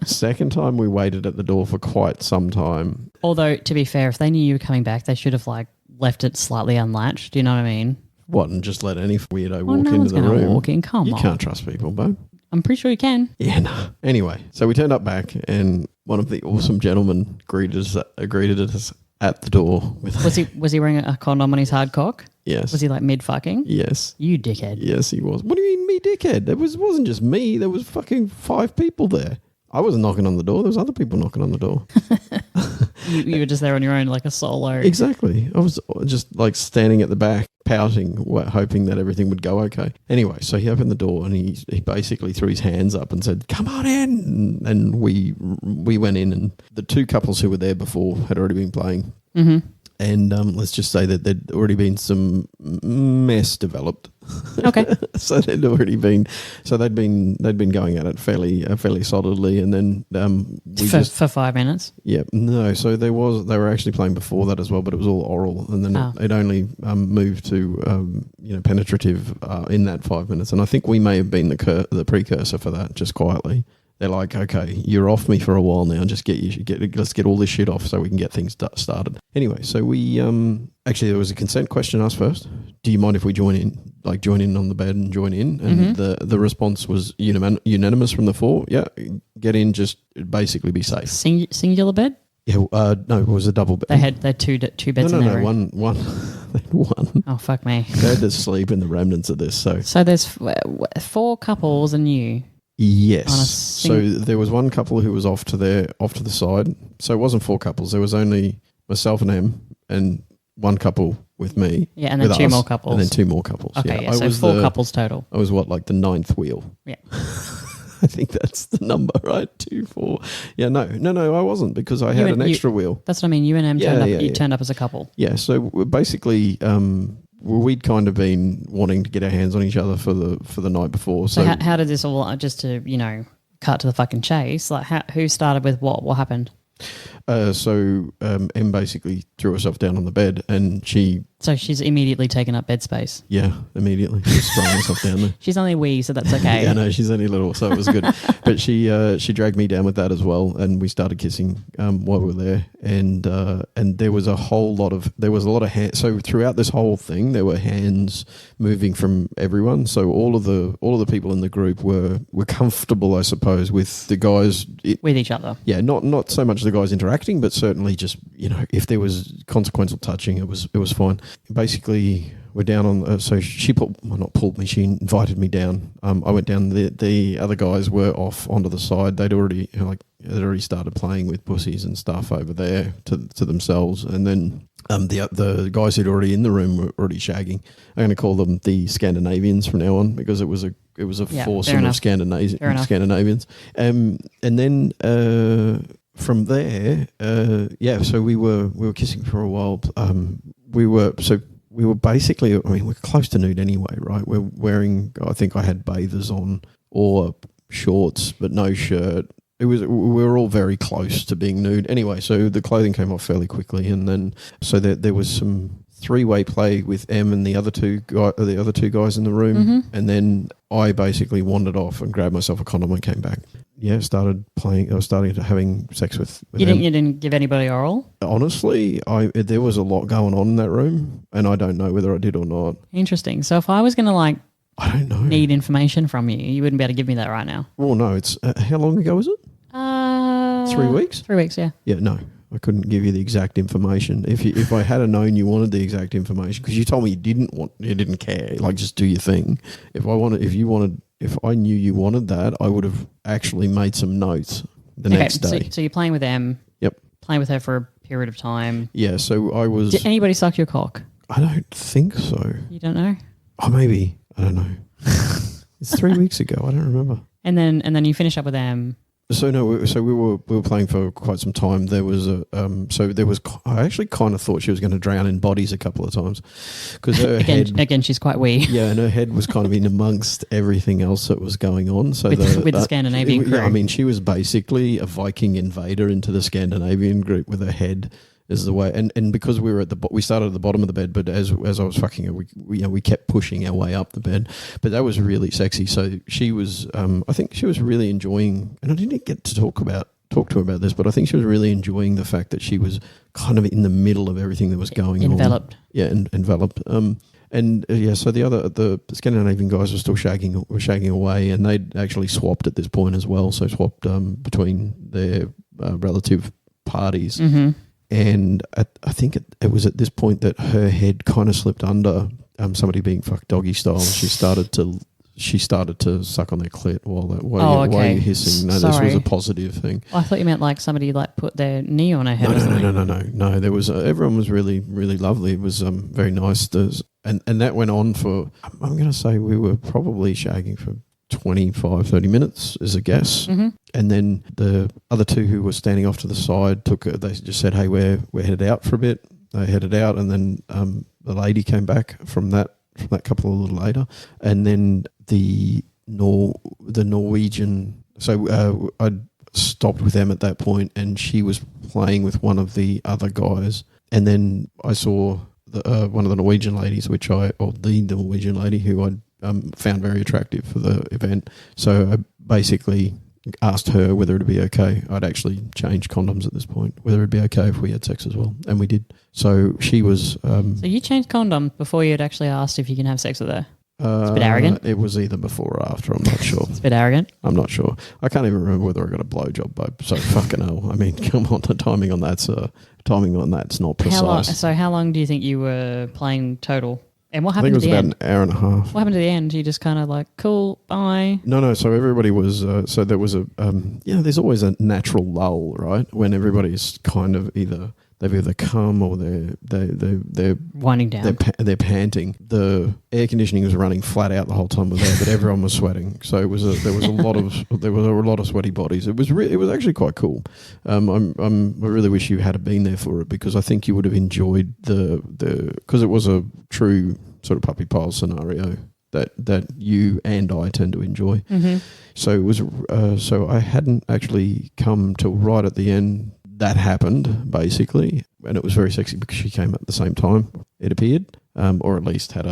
Second time we waited at the door for quite some time. Although, to be fair, if they knew you were coming back, they should have left it slightly unlatched. Do you know what I mean? What, and just let any weirdo walk no into one's the room? Walk in. Come on. You can't trust people, babe. I'm pretty sure you can. Yeah, no. Anyway, so we turned up back, and one of the awesome gentlemen greeted us at the door. Was he wearing a condom on his hard cock? Yes. Was he like mid-fucking? Yes. You dickhead. Yes, he was. What do you mean me dickhead? It wasn't just me. There was fucking 5 people there. I wasn't knocking on the door. There was other people knocking on the door. You were just there on your own like a solo. Exactly. I was just like standing at the back, pouting, hoping that everything would go okay. Anyway, so he opened the door and he basically threw his hands up and said, "Come on in." And we went in, and the 2 couples who were there before had already been playing. Mm-hmm. And let's just say that there'd already been some mess developed. Okay. So they'd been going at it fairly solidly, and then for 5 minutes. Yeah, no. So they were actually playing before that as well, but it was all oral, and then it only moved to penetrative in that 5 minutes, and I think we may have been the precursor for that, just quietly. They're like, "Okay, you're off me for a while now. Just let's get all this shit off so we can get things started." Anyway, so we actually there was a consent question asked first. Do you mind if we join in? Like join in on the bed and join in, and the response was unanimous from the 4. Yeah, get in. Just basically be safe. Singular bed? Yeah, no, it was a double bed. They had two beds in there. No, one. They had one. Oh fuck me! They had to sleep in the remnants of this. So there's 4 couples and you. Yes. So there was one couple who was off to the side. So it wasn't 4 couples. There was only myself and Em, and one couple with me. Yeah, and then 2 more couples. And then 2 more couples. Okay, yeah, so 4 couples total. I was like the 9th wheel. Yeah. I think that's the number, right? 2, 4. Yeah, no, I wasn't, because I had an extra wheel. That's what I mean. You and Em turned up as a couple. Yeah, so basically we'd kind of been wanting to get our hands on each other for the night before. So how did this all, just to, cut to the fucking chase, like who started with what? What happened? So Em basically threw herself down on the bed and So she's immediately taken up bed space. Yeah, immediately. Just throwing herself down there. She's only wee, so that's okay. Yeah, no, she's only little, so it was good. But she dragged me down with that as well, and we started kissing while we were there. And there was a lot of hands. So throughout this whole thing, there were hands moving from everyone. So all of the people in the group were comfortable, I suppose, with the guys with each other. Yeah, not so much the guys interacting, but certainly just if there was consequential touching, it was fine. Basically, we're down on. So she not pulled me. She invited me down. I went down. The other guys were off onto the side. They'd already started playing with pussies and stuff over there to themselves. And then the guys who'd already in the room were already shagging. I'm going to call them the Scandinavians from now on because it was a foursome of Scandinavians. And then from there, so we were kissing for a while. We were basically, we're close to nude anyway, right? We're wearing, I think I had bathers on or shorts, but no shirt. We were all very close to being nude. Anyway, so the clothing came off fairly quickly, and then so there was some three-way play with Em and the other two guys in the room, and then I basically wandered off and grabbed myself a condom and came back. Yeah, started playing. I was starting to having sex with You didn't give anybody oral? Honestly, there was a lot going on in that room, and I don't know whether I did or not. Interesting. So if I was going to I don't know, need information from you, you wouldn't be able to give me that right now. Well, no. It's how long ago was it? 3 weeks. 3 weeks, yeah. Yeah, no. I couldn't give you the exact information. If I had known you wanted the exact information, because you told me you didn't care, just do your thing. If I knew you wanted that, I would have actually made some notes the next day. So you're playing with Em. Yep. Playing with her for a period of time. Yeah. So I was. Did anybody suck your cock? I don't think so. You don't know? Oh, maybe. I don't know. It's 3 weeks ago. I don't remember. And then you finish up with Em. So no, we were playing for quite some time. There was I actually kind of thought she was going to drown in bodies a couple of times because her again she's quite wee. Yeah, and her head was kind of in amongst everything else that was going on. So with the Scandinavian crew. Yeah, she was basically a Viking invader into the Scandinavian group with her head. Is the way, and because we were we started at the bottom of the bed, but as I was fucking her, we kept pushing our way up the bed. But that was really sexy. So she was, I think she was really enjoying, and I didn't get to talk to her about this, but I think she was really enjoying the fact that she was kind of in the middle of everything that was going on. Enveloped. Yeah, enveloped. So the Scandinavian guys were still shagging away, and they'd actually swapped at this point as well. So swapped between their relative parties. Mm-hmm. And I think it was at this point that her head kind of slipped under somebody being fucked doggy style, and she started to suck on their clit while you're hissing. No, Sorry. This was a positive thing. I thought you meant somebody put their knee on her head. No. There was everyone was really, really lovely. It was very nice. And that went on for, I'm going to say we were probably shagging for 25, 30 minutes is a guess. Mm-hmm. And then the other two who were standing off to the side they just said, hey, we're headed out for a bit. They headed out, and then the lady came back from that couple a little later. And then the Norwegian, so I'd stopped with them at that point, and she was playing with one of the other guys. And then I saw one of the Norwegian ladies, the Norwegian lady who I'd found very attractive for the event. So I basically asked her whether it'd be okay. I'd actually changed condoms at this point, whether it'd be okay if we had sex as well. And we did. So she was... so you changed condoms before you had actually asked if you can have sex with her? It's a bit arrogant. It was either before or after. I'm not sure. It's a bit arrogant. I'm not sure. I can't even remember whether I got a blowjob, babe. So fucking hell. I mean, come on. The timing on that's not precise. How long do you think you were playing total? And what happened I think to the it was end? about an hour and a half. What happened to the end? You just kind of cool, bye? No. So everybody was, so there was there's always a natural lull, right? When everybody's kind of they've either come or they're winding down. They're panting. The air conditioning was running flat out the whole time we're there, but everyone was sweating. So there was a lot of sweaty bodies. It was actually quite cool. I really wish you had been there for it, because I think you would have enjoyed because it was a true sort of puppy pile scenario that you and I tend to enjoy. Mm-hmm. So it was. So I hadn't actually come till right at the end. that happened basically, and it was very sexy because she came at the same time. It appeared, or at least had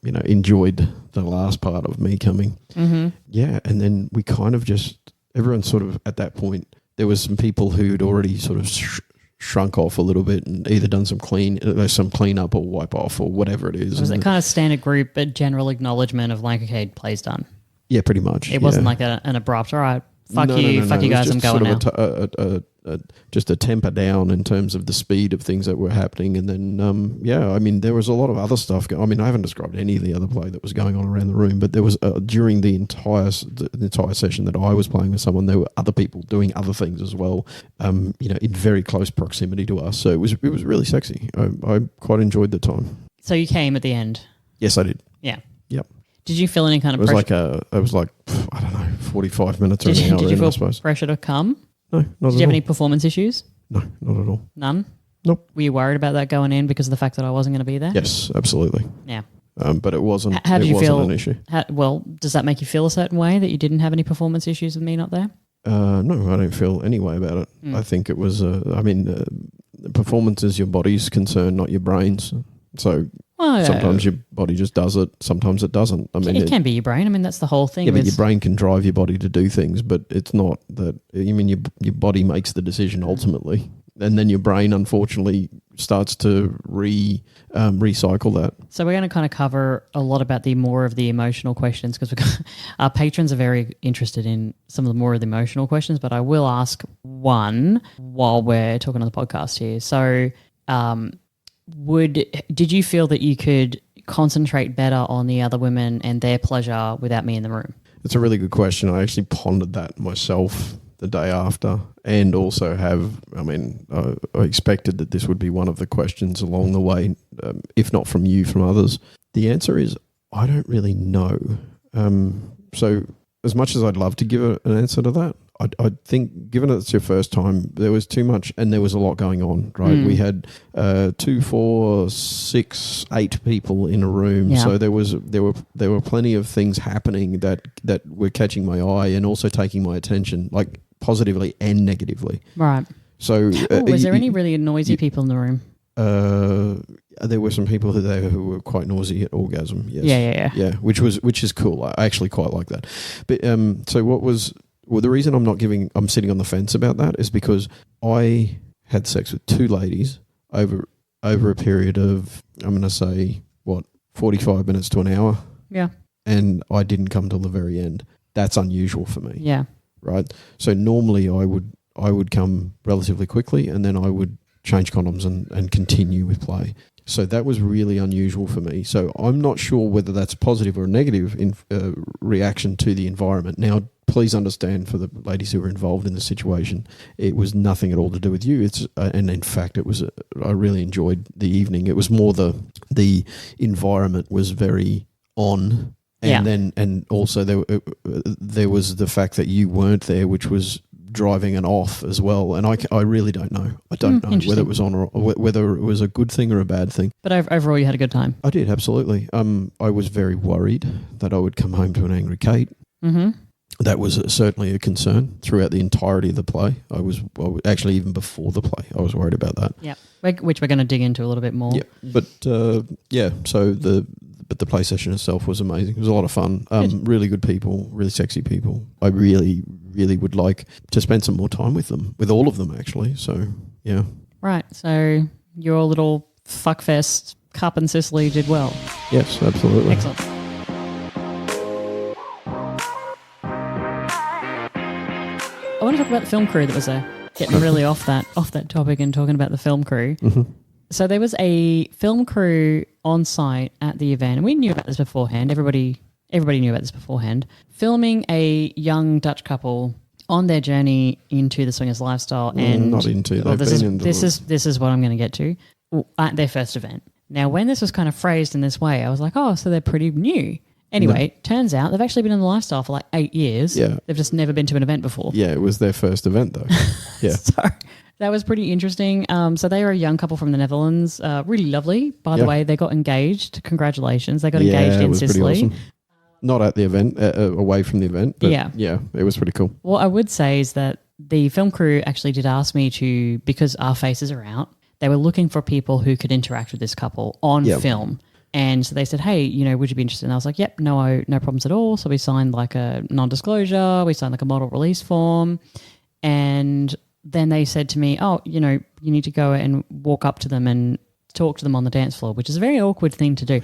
enjoyed the last part of me coming. Mm-hmm. Yeah, and then we kind of everyone sort of at that point. There was some people who'd already sort of shrunk off a little bit and either done some clean up or wipe off or whatever it is. Was it kind of standard group, but general acknowledgement of like, okay, play's done? Yeah, pretty much. It wasn't like an abrupt, all right, fuck you guys, I'm going now. Just a temper down in terms of the speed of things that were happening. And then, there was a lot of other stuff. I haven't described any of the other play that was going on around the room, but there was, during the entire session that I was playing with someone, there were other people doing other things as well, in very close proximity to us. So it was really sexy. I quite enjoyed the time. So you came at the end? Yes, I did. Yeah. Yep. Did you feel any kind of pressure? It was like, I don't know, 45 minutes or an hour. Did you feel I suppose. pressure to come? No, not at all. Did you have any performance issues? No, not at all. None? Nope. Were you worried about that going in because of the fact that I wasn't going to be there? Yes, absolutely. Yeah. But it wasn't. How did you feel? An issue. Does that make you feel a certain way that you didn't have any performance issues with me not there? No, I don't feel any way about it. I think it was. Performance is your body's concern, not your brain's. So sometimes your body just does it. Sometimes it doesn't. It can be your brain. That's the whole thing. Yeah, but your brain can drive your body to do things, but it's not that. Your body makes the decision ultimately, and then your brain unfortunately starts to recycle that. So we're going to kind of cover a lot about more of the emotional questions because our patrons are very interested in some of the more of the emotional questions. But I will ask one while we're talking on the podcast here. So. Did you feel that you could concentrate better on the other women and their pleasure without me in the room? It's a really good question. I actually pondered that myself the day after, and also I expected that this would be one of the questions along the way, if not from you, from others. The answer is I don't really know. So as much as I'd love to give an answer to that, I think, given it's your first time, there was too much, and there was a lot going on. Right, we had 2, 4, 6, 8 people in a room, so there were plenty of things happening that were catching my eye and also taking my attention, like positively and negatively. Right. So, was there any really noisy people in the room? There were some people who were quite noisy at orgasm. Yes. Yeah. Which is cool. I actually quite like that. But the reason I'm sitting on the fence about that is because I had sex with 2 ladies over a period of, I'm going to say, 45 minutes to an hour. Yeah. And I didn't come till the very end. That's unusual for me. Yeah. Right. So normally I would come relatively quickly, and then I would change condoms and continue with play. So that was really unusual for me. So I'm not sure whether that's positive or negative in reaction to the environment. Now, please understand, for the ladies who were involved in the situation, it was nothing at all to do with you. And in fact, I really enjoyed the evening. It was more the environment was very on, and also there was the fact that you weren't there, which was driving an off as well. And I really don't know. I don't know whether it was on or whether it was a good thing or a bad thing. But overall, you had a good time. I did, absolutely. I was very worried that I would come home to an angry Cate. Mm-hmm. That was certainly a concern throughout the entirety of the play. I was actually, even before the play, I was worried about that. Yeah, which we're going to dig into a little bit more. Yeah, but so the play session itself was amazing. It was a lot of fun. Really good people, really sexy people. I really, really would like to spend some more time with them, with all of them actually. So yeah. Right. So your little fuckfest Cap En Sicile did well. Yes, absolutely. Excellent. I want to talk about the film crew that was there. Getting really off that topic and talking about the film crew. Mm-hmm. So there was a film crew on site at the event, and we knew about this beforehand. Everybody knew about this beforehand. Filming a young Dutch couple on their journey into the swingers lifestyle, and not into. This is what I'm going to get to at their first event. Now, when this was kind of phrased in this way, I was like, oh, so they're pretty new. Anyway, Turns out they've actually been in the lifestyle for like 8 years. Yeah. They've just never been to an event before. Yeah, it was their first event though. Yeah. So that was pretty interesting. So they were a young couple from the Netherlands. Really lovely. By the way, they got engaged. Congratulations. They got engaged in Sicily. Pretty awesome. Not at the event, away from the event. But yeah, it was pretty cool. What I would say is that the film crew actually did ask me to, because our faces are out, they were looking for people who could interact with this couple on film. And so they said, hey, you know, would you be interested? And I was like, yep, no problems at all. So we signed like a non-disclosure, we signed like a model release form. And then they said to me, oh, you know, you need to go and walk up to them and talk to them on the dance floor, which is a very awkward thing to do.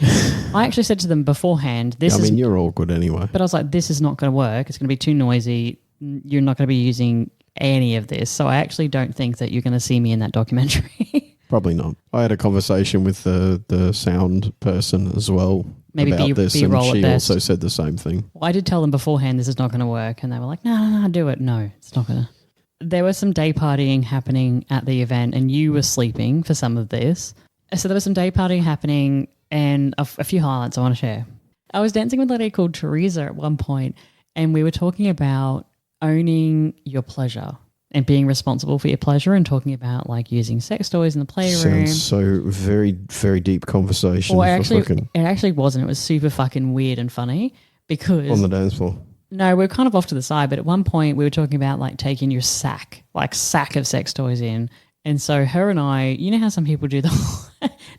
I actually said to them beforehand, you're awkward anyway. But I was like, this is not going to work. It's going to be too noisy. You're not going to be using any of this. So I actually don't think that you're going to see me in that documentary. Probably not. I had a conversation with the sound person as well about this, and she also said the same thing. Well, I did tell them beforehand this is not going to work, and they were like, no, do it. No, it's not going to. There was some day partying happening at the event, and you were sleeping for some of this. So there was some day partying happening, and a few highlights I want to share. I was dancing with a lady called Teresa at one point, and we were talking about owning your pleasure and being responsible for your pleasure, and talking about like using sex toys in the playroom. Sounds so very, very deep conversation. Well, it actually wasn't. It was super fucking weird and funny because... On the dance floor? No, we were kind of off to the side, but at one point we were talking about like taking your sack of sex toys in. And so her and I, you know how some people do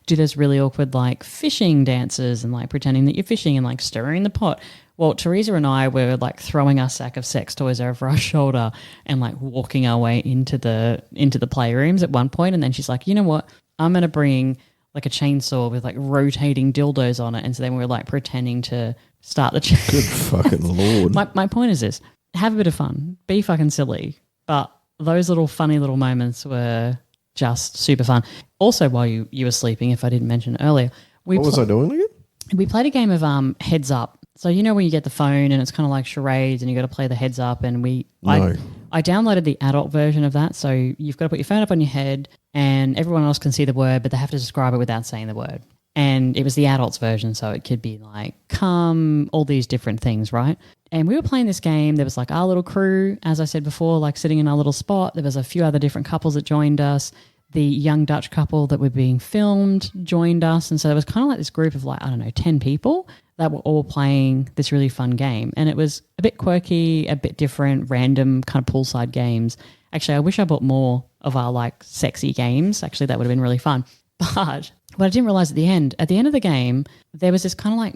do those really awkward like fishing dances and like pretending that you're fishing and like stirring the pot. Well, Teresa and I were like throwing our sack of sex toys over our shoulder and like walking our way into the playrooms at one point. And then she's like, you know what? I'm going to bring like a chainsaw with like rotating dildos on it. And so then we were like pretending to start the chainsaw. Good fucking Lord. My point is this. Have a bit of fun. Be fucking silly. But those little funny little moments were just super fun. Also, while you were sleeping, if I didn't mention earlier. What was I doing again? We played a game of Heads Up. So you know when you get the phone and it's kind of like charades and you got to play the heads up, and I downloaded the adult version of that. So you've got to put your phone up on your head and everyone else can see the word, but they have to describe it without saying the word. And it was the adults version, so it could be like come, all these different things, right? And we were playing this game. There was like our little crew, as I said before, like sitting in our little spot. There was a few other different couples that joined us. The young Dutch couple that were being filmed joined us. And so there was kind of like this group of like, I don't know, 10 people that were all playing this really fun game. And it was a bit quirky, a bit different, random kind of poolside games. Actually, I wish I bought more of our like sexy games. Actually, that would have been really fun. But what I didn't realize at the end of the game, there was this kind of like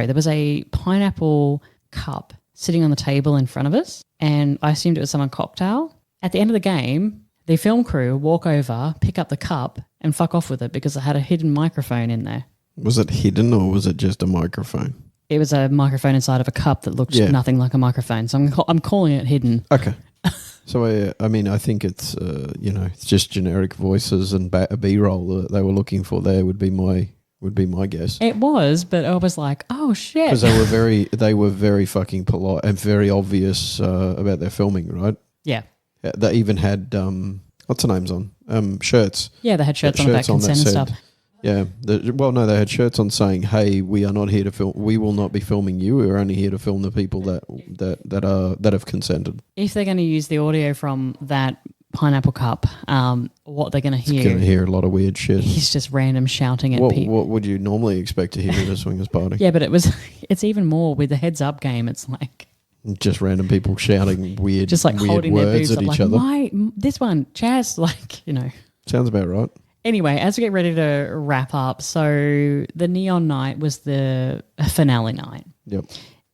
there was a pineapple cup sitting on the table in front of us. And I assumed it was someone cocktail. At the end of the game, the film crew walk over, pick up the cup and fuck off with it because it had a hidden microphone in there. Was it hidden or was it just a microphone? It was a microphone inside of a cup that looked nothing like a microphone. So I'm calling it hidden. Okay. So, I mean, I think it's, it's just generic voices and a B-roll that they were looking for there would be my guess. It was, but I was like, oh, shit. Because they were very fucking polite and very obvious about their filming, right? Yeah. They even had, what's the names on? Shirts. Yeah, they had shirts on about consent and stuff. Yeah. They had shirts on saying, hey, we are not here to film. We will not be filming you. We're only here to film the people that have consented. If they're going to use the audio from that pineapple cup, what they're going to hear. It's going to hear a lot of weird shit. He's just random shouting at people. What would you normally expect to hear at a swingers party? Yeah, but it's even more with the heads up game. It's like just random people shouting weird, just like weird holding words their boobs at each like, other. Why this one, Chaz? Like, you know. Sounds about right. Anyway, as we get ready to wrap up, so the neon night was the finale night. Yep.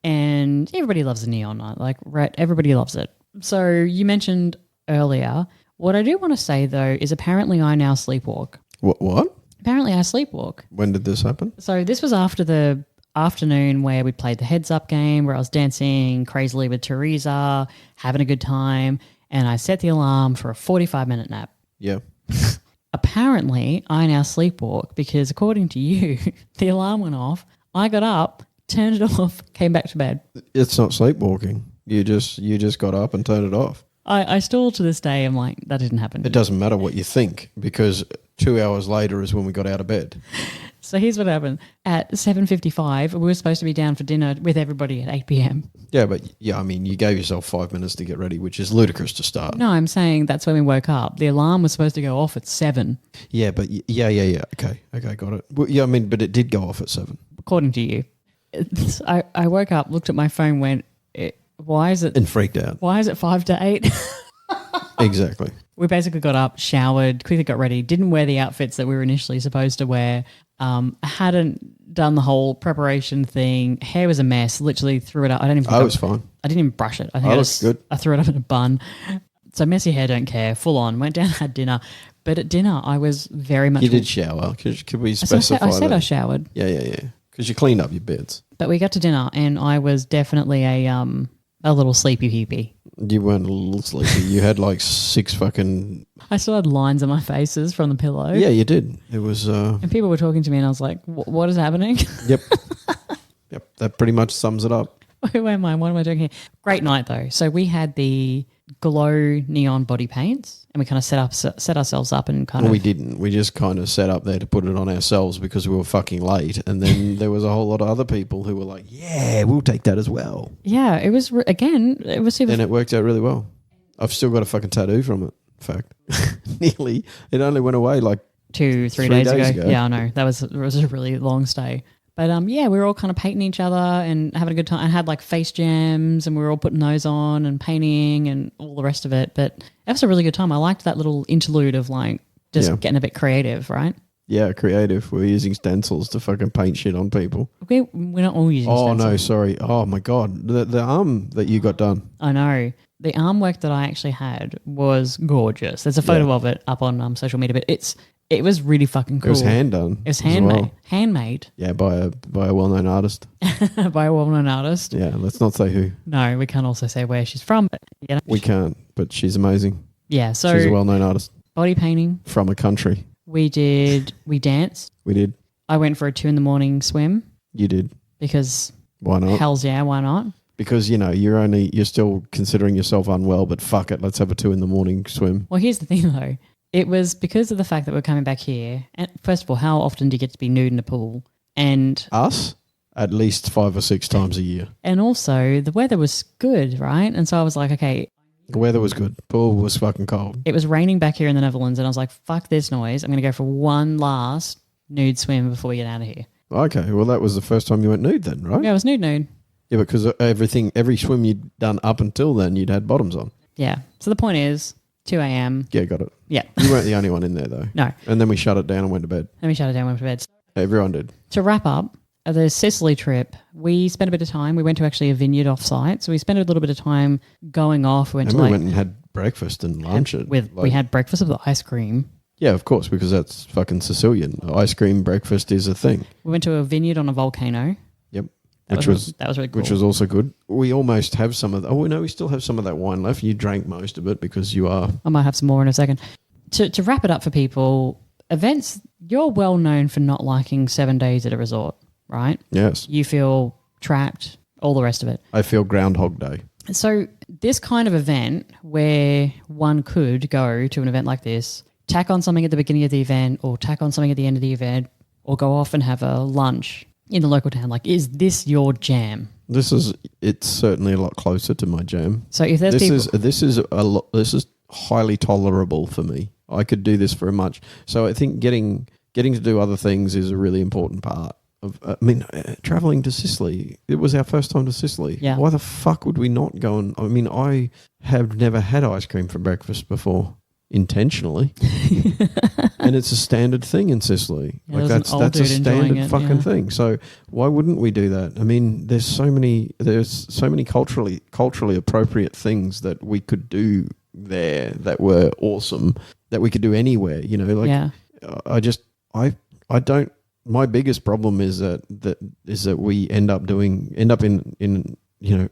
And everybody loves the neon night. Like, right, everybody loves it. So you mentioned earlier, what I do want to say, though, is apparently I now sleepwalk. What? Apparently I sleepwalk. When did this happen? So this was after the afternoon where we played the heads up game, where I was dancing crazily with Teresa, having a good time, and I set the alarm for a 45-minute nap. Yeah. Apparently, I now sleepwalk because according to you, the alarm went off. I got up, turned it off, came back to bed. It's not sleepwalking. You just got up and turned it off. I still to this day am like, that didn't happen. It doesn't matter what you think because 2 hours later is when we got out of bed. So here's what happened. At 7:55, we were supposed to be down for dinner with everybody at 8 p.m. Yeah, but I mean, you gave yourself 5 minutes to get ready, which is ludicrous to start. No, I'm saying that's when we woke up. The alarm was supposed to go off at 7. Yeah, but yeah. Okay, got it. Well, yeah, I mean, but it did go off at 7. According to you. I woke up, looked at my phone, went, why is it And freaked out. Why is it 5 to 8? Exactly. We basically got up, showered, quickly got ready, didn't wear the outfits that we were initially supposed to wear, hadn't done the whole preparation thing. Hair was a mess, literally threw it up. I was fine. I didn't even brush it. I think I looked good. I threw it up in a bun. So messy hair, don't care, full on. Went down, had dinner. But at dinner, I was very much... You did shower. Could we specify I said that? I showered. Yeah. Because you cleaned up your beds. But we got to dinner and I was definitely a little sleepy hippie. You weren't a little sleepy. You had like 6 fucking... I still had lines on my faces from the pillow. Yeah, you did. It was... And people were talking to me and I was like, what is happening? Yep. Yep. That pretty much sums it up. Who am I? What am I doing here? Great night though. So we had the glow neon body paints and we kind of set ourselves up and kind Well, of... we didn't. We just kind of set up there to put it on ourselves because we were fucking late. And then there was a whole lot of other people who were like, yeah, we'll take that as well. Yeah, it was, it was super... And it worked out really well. I've still got a fucking tattoo from it, in fact. Nearly. It only went away like 2-3 days ago. Yeah, I know. It was a really long stay. But yeah, we were all kind of painting each other and having a good time. I had like face jams and we were all putting those on and painting and all the rest of it. But it was a really good time. I liked that little interlude of like just getting a bit creative, right? Yeah, creative. We're using stencils to fucking paint shit on people. We're not all using stencils. Oh, no, sorry. Oh, my God. The arm that you got done. I know. The arm work that I actually had was gorgeous. There's a photo of it up on social media, but it was really fucking cool. It was hand done. It was handmade. Well. Handmade. Yeah, by a well-known artist. By a well-known artist. Yeah, let's not say who. No, we can't also say where she's from. But, you know, We can't, but she's amazing. Yeah, so She's a well-known artist. Body painting. From a country. We danced. We did. I went for a 2 a.m. swim. You did. Because why not? Hells yeah, why not? Because, you know, you're still considering yourself unwell, but fuck it, let's have a 2 a.m. swim. Well, here's the thing though. It was because of the fact that we're coming back here. And first of all, how often do you get to be nude in a pool? And us? At least 5 or 6 times a year. And also the weather was good, right? And so I was like, okay. The weather was good. Pool was fucking cold. It was raining back here in the Netherlands and I was like, fuck this noise. I'm going to go for one last nude swim before we get out of here. Okay, well that was the first time you went nude then, right? Yeah, it was nude. Yeah, because every swim you'd done up until then, you'd had bottoms on. Yeah. So the point is, 2 a.m. Yeah, got it. Yeah. You weren't the only one in there though. No. And then we shut it down and went to bed. Then we shut it down, went to bed. Everyone did. To wrap up, the Sicily trip, we spent a bit of time. We went to actually a vineyard off-site. So we spent a little bit of time going off. We went and had breakfast and lunch. We had breakfast with ice cream. Yeah, of course, because that's fucking Sicilian. Ice cream breakfast is a thing. We went to a vineyard on a volcano. Yep. That was really cool. Which was also good. We almost have some of that. Oh, no, we still have some of that wine left. You drank most of it because you are... I might have some more in a second. To wrap it up for people, events, you're well known for not liking 7 days at a resort, right? Yes. You feel trapped, all the rest of it. I feel Groundhog Day. So this kind of event where one could go to an event like this, tack on something at the beginning of the event or tack on something at the end of the event or go off and have a lunch in the local town. Like, is this your jam? It's certainly a lot closer to my jam. So if there's this is highly tolerable for me. I could do this very much. So I think getting to do other things is a really important part of. Traveling to Sicily. It was our first time to Sicily. Yeah. Why the fuck would we not go and? I have never had ice cream for breakfast before. Intentionally, and it's a standard thing in Sicily. Yeah, like that's a standard fucking thing. So why wouldn't we do that? I mean, there's so many culturally appropriate things that we could do there that were awesome that we could do anywhere. You know, like I don't. My biggest problem is that we end up in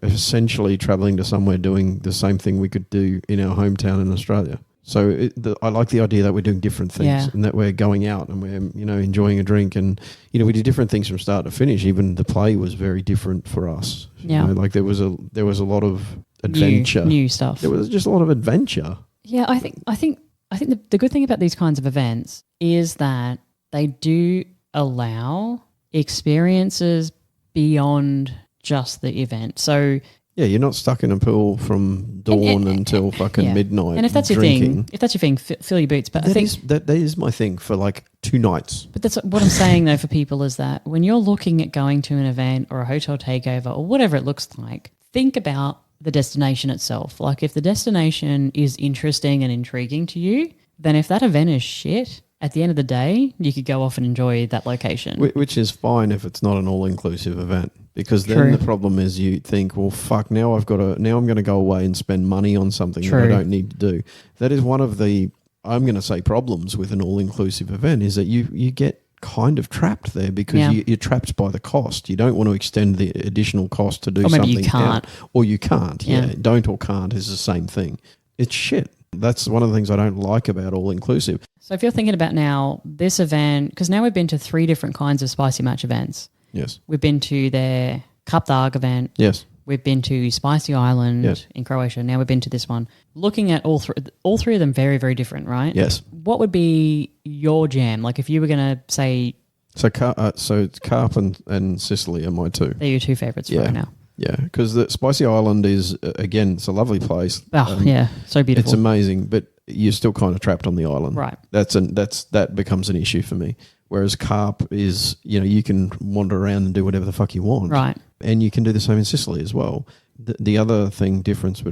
essentially traveling to somewhere doing the same thing we could do in our hometown in Australia. So I like the idea that we're doing different things and that we're going out and we're, enjoying a drink and, we did different things from start to finish. Even the play was very different for us. Yeah. Like there was a lot of adventure. New stuff. There was just a lot of adventure. Yeah, I think the good thing about these kinds of events is that they do allow experiences beyond just the event. So yeah, you're not stuck in a pool from dawn until fucking midnight. And if that's drinking. your thing, fill your boots. But that is my thing for like 2 nights. But that's what I'm saying though for people is that when you're looking at going to an event or a hotel takeover or whatever it looks like, think about the destination itself. Like if the destination is interesting and intriguing to you, then if that event is shit, at the end of the day, you could go off and enjoy that location. Which is fine if it's not an all-inclusive event, because then True. the problem is you think, well, fuck, now I'm going to go away and spend money on something True. that I don't need to do. That is one of the, I'm going to say, problems with an all-inclusive event is that you get kind of trapped there because you're trapped by the cost. You don't want to extend the additional cost to do Or maybe something. you can't. Or you can't. Yeah. Yeah. Don't or can't is the same thing. It's shit. That's one of the things I don't like about all-inclusive. So if you're thinking about now this event, because now we've been to 3 different kinds of spicy match events. Yes. We've been to their Cate Darrell event. Yes. We've been to Spicy Island Yes. in Croatia. Now we've been to this one. Looking at all three of them, very, very different, right? Yes. What would be your jam? Like if you were going to say So it's Cap and Sicily are my 2. they're your 2 favourites for right now. Yeah, because the Spicy Island is, again, it's a lovely place. Oh, yeah, so beautiful. It's amazing, but you're still kind of trapped on the island. Right. That becomes an issue for me. Whereas Carp is, you can wander around and do whatever the fuck you want. Right. And you can do the same in Sicily as well. The other thing different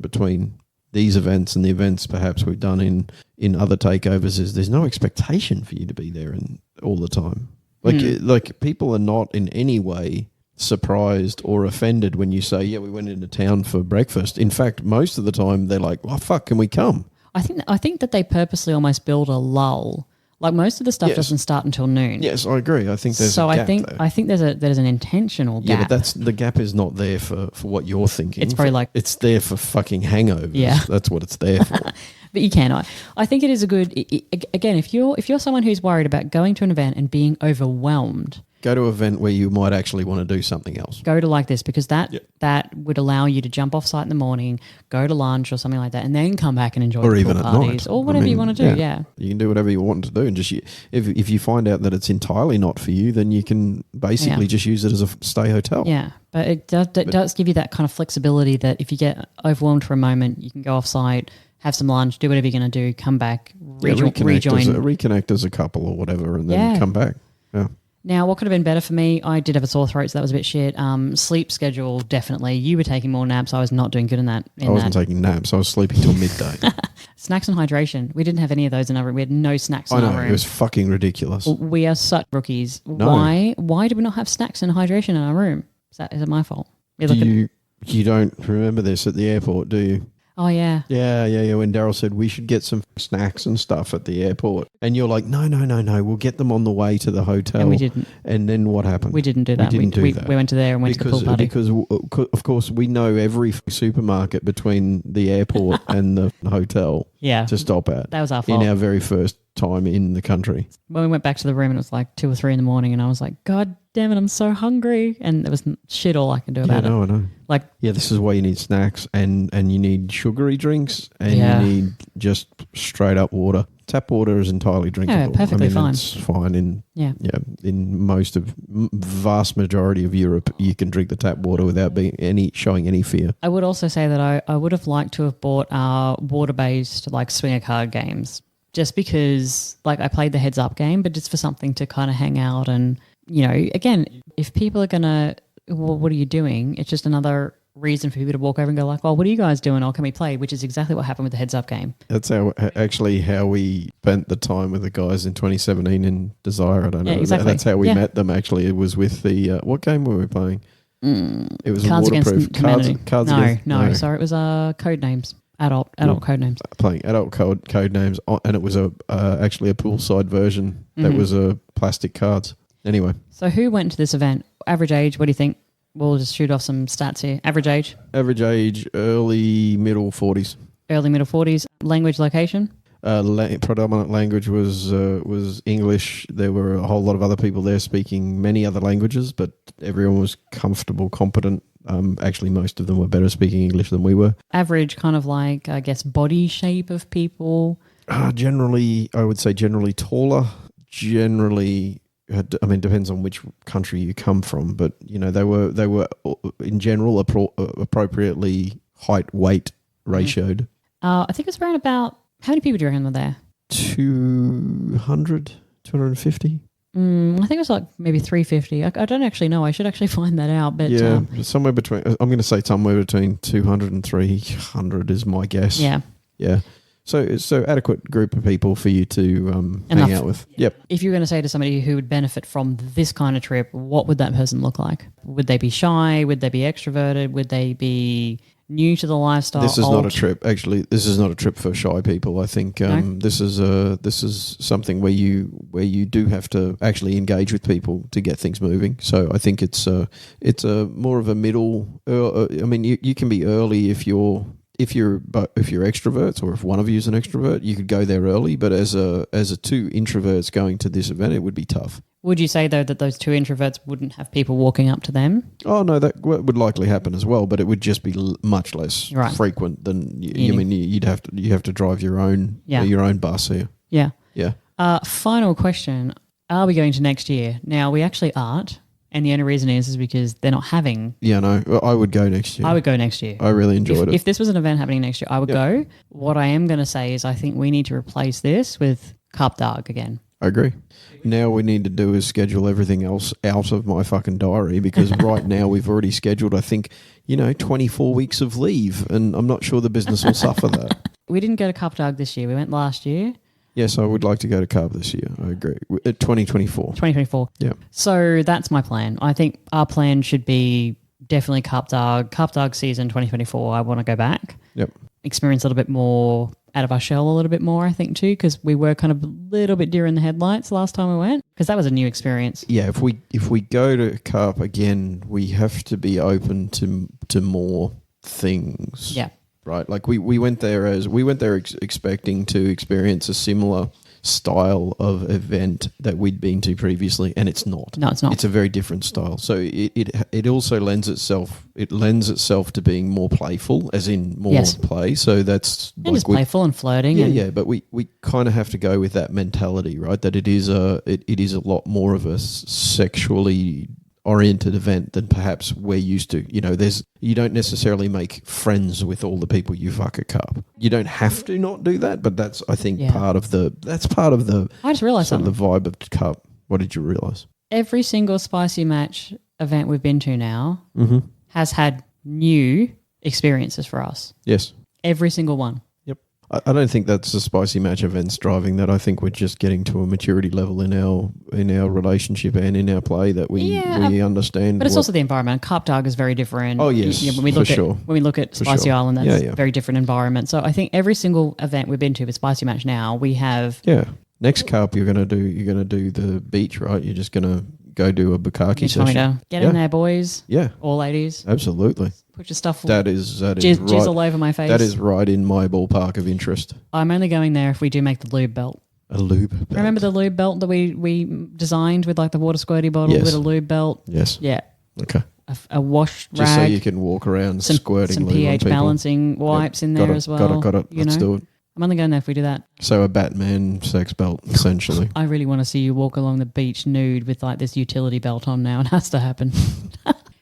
between these events and the events perhaps we've done in other takeovers is there's no expectation for you to be there all the time. Like people are not in any way surprised or offended when you say, yeah, we went into town for breakfast. In fact, most of the time they're like, oh, fuck, can we come? I think that they purposely almost build a lull. Like most of the stuff doesn't start until noon. Yes, I agree. I think there's a gap there. I think there's an intentional gap. Yeah, but the gap is not there for what you're thinking. It's probably like it's there for fucking hangovers. Yeah. That's what it's there for. But you can. I think it is a good. Again, if you're someone who's worried about going to an event and being overwhelmed, Go to an event where you might actually want to do something else. go to like this because that would allow you to jump off site in the morning, go to lunch or something like that, and then come back and enjoy Or the even pool at parties night. or whatever you want to do. Yeah. You can do whatever you want to do. And just if you find out that it's entirely not for you, then you can basically just use it as a stay hotel. Yeah, but it does give you that kind of flexibility that if you get overwhelmed for a moment, you can go off site, have some lunch, do whatever you're going to do, come back, rejoin. Reconnect as a couple or whatever, and then come back. Yeah. Now, what could have been better for me? I did have a sore throat, so that was a bit shit. Sleep schedule, definitely. You were taking more naps. I was not doing good in that. I wasn't taking naps. I was sleeping till midday. Snacks and hydration. We didn't have any of those in our room. We had no snacks in our room. It was fucking ridiculous. We are such rookies. No. Why do we not have snacks and hydration in our room? Is it my fault? You don't remember this at the airport, do you? Oh, yeah. Yeah. When Darrell said we should get some snacks and stuff at the airport. And you're like, no, we'll get them on the way to the hotel. And we didn't. And then what happened? We didn't do that. We went to there and went to the pool party. Because, of course, we know every supermarket between the airport and the hotel to stop at. That was our fault. In our very first time in the country. When we went back to the room and it was like 2 or 3 in the morning and I was like, God damn it, I'm so hungry. And there was shit all I can do about it. I know. Like, this is why you need snacks and you need sugary drinks and you need just straight up water. Tap water is entirely drinkable. Yeah, perfectly fine. It's fine in vast majority of Europe. You can drink the tap water without showing any fear. I would also say that I would have liked to have bought water-based like swinger card games. Just because, like, I played the heads up game, but just for something to kind of hang out and, again, if people are going to, well, what are you doing? It's just another reason for people to walk over and go like, well, what are you guys doing? Or can we play? Which is exactly what happened with the heads up game. That's how we spent the time with the guys in 2017 in Desire. I don't know. Exactly. That's how we met them, actually. It was with the, what game were we playing? It was Cards a waterproof. Against Humanity. No. Sorry, it was code names. Adult code names. Playing adult code names, and it was actually a poolside version that was plastic cards. Anyway. So who went to this event? Average age, what do you think? We'll just shoot off some stats here. Average age? Average age, early, middle 40s. Early, middle 40s. Language, location? Predominant language was English. There were a whole lot of other people there speaking many other languages, but everyone was comfortable, competent. Actually, most of them were better speaking English than we were. Average kind of like, I guess, body shape of people? Generally, I would say generally taller. Generally, depends on which country you come from, but, they were in general appropriately height-weight ratioed. I think it's around about, how many people do you reckon were there? 200, 250. I think it was like maybe 350. I don't actually know. I should actually find that out. But yeah, somewhere between. I'm going to say somewhere between 200 and 300 is my guess. yeah. Yeah. So adequate group of people for you to hang out with. Yep. If you were going to say to somebody who would benefit from this kind of trip, what would that person look like? Would they be shy? Would they be extroverted? Would they be new to the lifestyle? This is not a trip. Actually, this is not a trip for shy people. I think this is something where you do have to actually engage with people to get things moving. So I think it's a more of a middle. I mean, you can be early if you're extroverts, or if one of you is an extrovert, you could go there early. But as a two introverts going to this event, it would be tough. Would you say, though, that those two introverts wouldn't have people walking up to them? Oh, no, that would likely happen as well, but it would just be much less frequent than you. I mean, you have to drive your own bus here. Yeah. Yeah. Final question. Are we going to next year? Now, we actually aren't, and the only reason is because they're not having... Yeah, no, I would go next year. I would go next year. I really enjoyed it. If this was an event happening next year, I would go. What I am going to say is I think we need to replace this with Cate Darrell again. I agree. Now we need to do is schedule everything else out of my fucking diary, because right now we've already scheduled, I think, 24 weeks of leave, and I'm not sure the business will suffer that. We didn't go to Cate Darrell this year. We went last year. Yes, I would like to go to Carb this year. I agree. 2024. 2024. Yeah. So that's my plan. I think our plan should be definitely Cate Darrell season 2024. I want to go back. Yep. Experience a little bit more out of our shell a little bit more, I think, too, because we were kind of a little bit deer in the headlights last time we went, because that was a new experience. Yeah, if we go to Carp again, we have to be open to more things. Yeah. Right. Like we went there expecting to experience a similar style of event that we'd been to previously, and it's not. No, it's not. It's a very different style. So it also lends itself to being more playful, as in more play. So that's and just playful and flirting. Yeah, but we kind of have to go with that mentality, right? That it is a lot more of a sexually oriented event than perhaps we're used to. You don't necessarily make friends with all the people you fuck at Carp. You don't have to not do that, but that's, I think, part of the I just realised something. The vibe of Carp. What did you realise? Every single Spicy Match event we've been to now has had new experiences for us. Yes. Every single one. I don't think that's the Spicy Match events driving that. I think we're just getting to a maturity level in our relationship and in our play that we understand. But it's also the environment. Cate Darrell is very different. Oh yes, when we look at Spicy Island, that's a very different environment. So I think every single event we've been to with Spicy Match now, we have. Yeah. Next Carp, you're gonna do the beach, right? You're just gonna go do a bukkake session. Get in there, boys. Yeah. Or ladies. Absolutely. Put your stuff. That is jizz right, all over my face. That is right in my ballpark of interest. I'm only going there if we do make the lube belt. A lube belt. Remember the lube belt that we designed with like the water squirty bottle with a lube belt? Yes. Yeah. Okay. A wash rag. Just so you can walk around squirting some lube on pH people. balancing wipes in there as well. Got it. Let's do it. I'm only going there if we do that. So a Batman sex belt, essentially. I really want to see you walk along the beach nude with like this utility belt on now. It has to happen.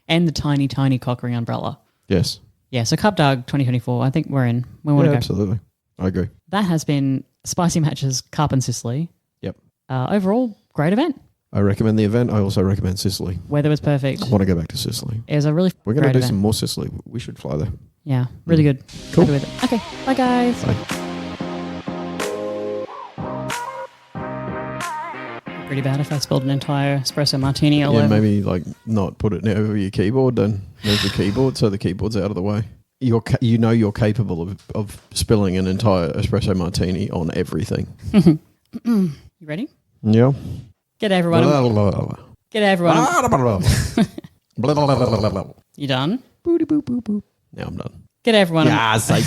And the tiny, tiny cockring umbrella. Yes. Yeah, so Cate Darrell 2024, I think we're in. We want to go. Absolutely. I agree. That has been Spicy Matches Cap En Sicile. Yep. Overall, great event. I recommend the event. I also recommend Sicily. Weather was perfect. I want to go back to Sicily. It was a really We're going to do event. some more Sicily. We should fly there. Yeah, really good. Cool. Happy with it. Okay, bye guys. Bye. Pretty bad if I spilled an entire espresso martini all over. Maybe like not put it over your keyboard, then move the keyboard so the keyboard's out of the way. You're capable of spilling an entire espresso martini on everything. You ready? Yeah. Get everyone. Get everyone. You done? Boop, boop, boop, boop. Now I'm done. Get everyone. Yeah, psych.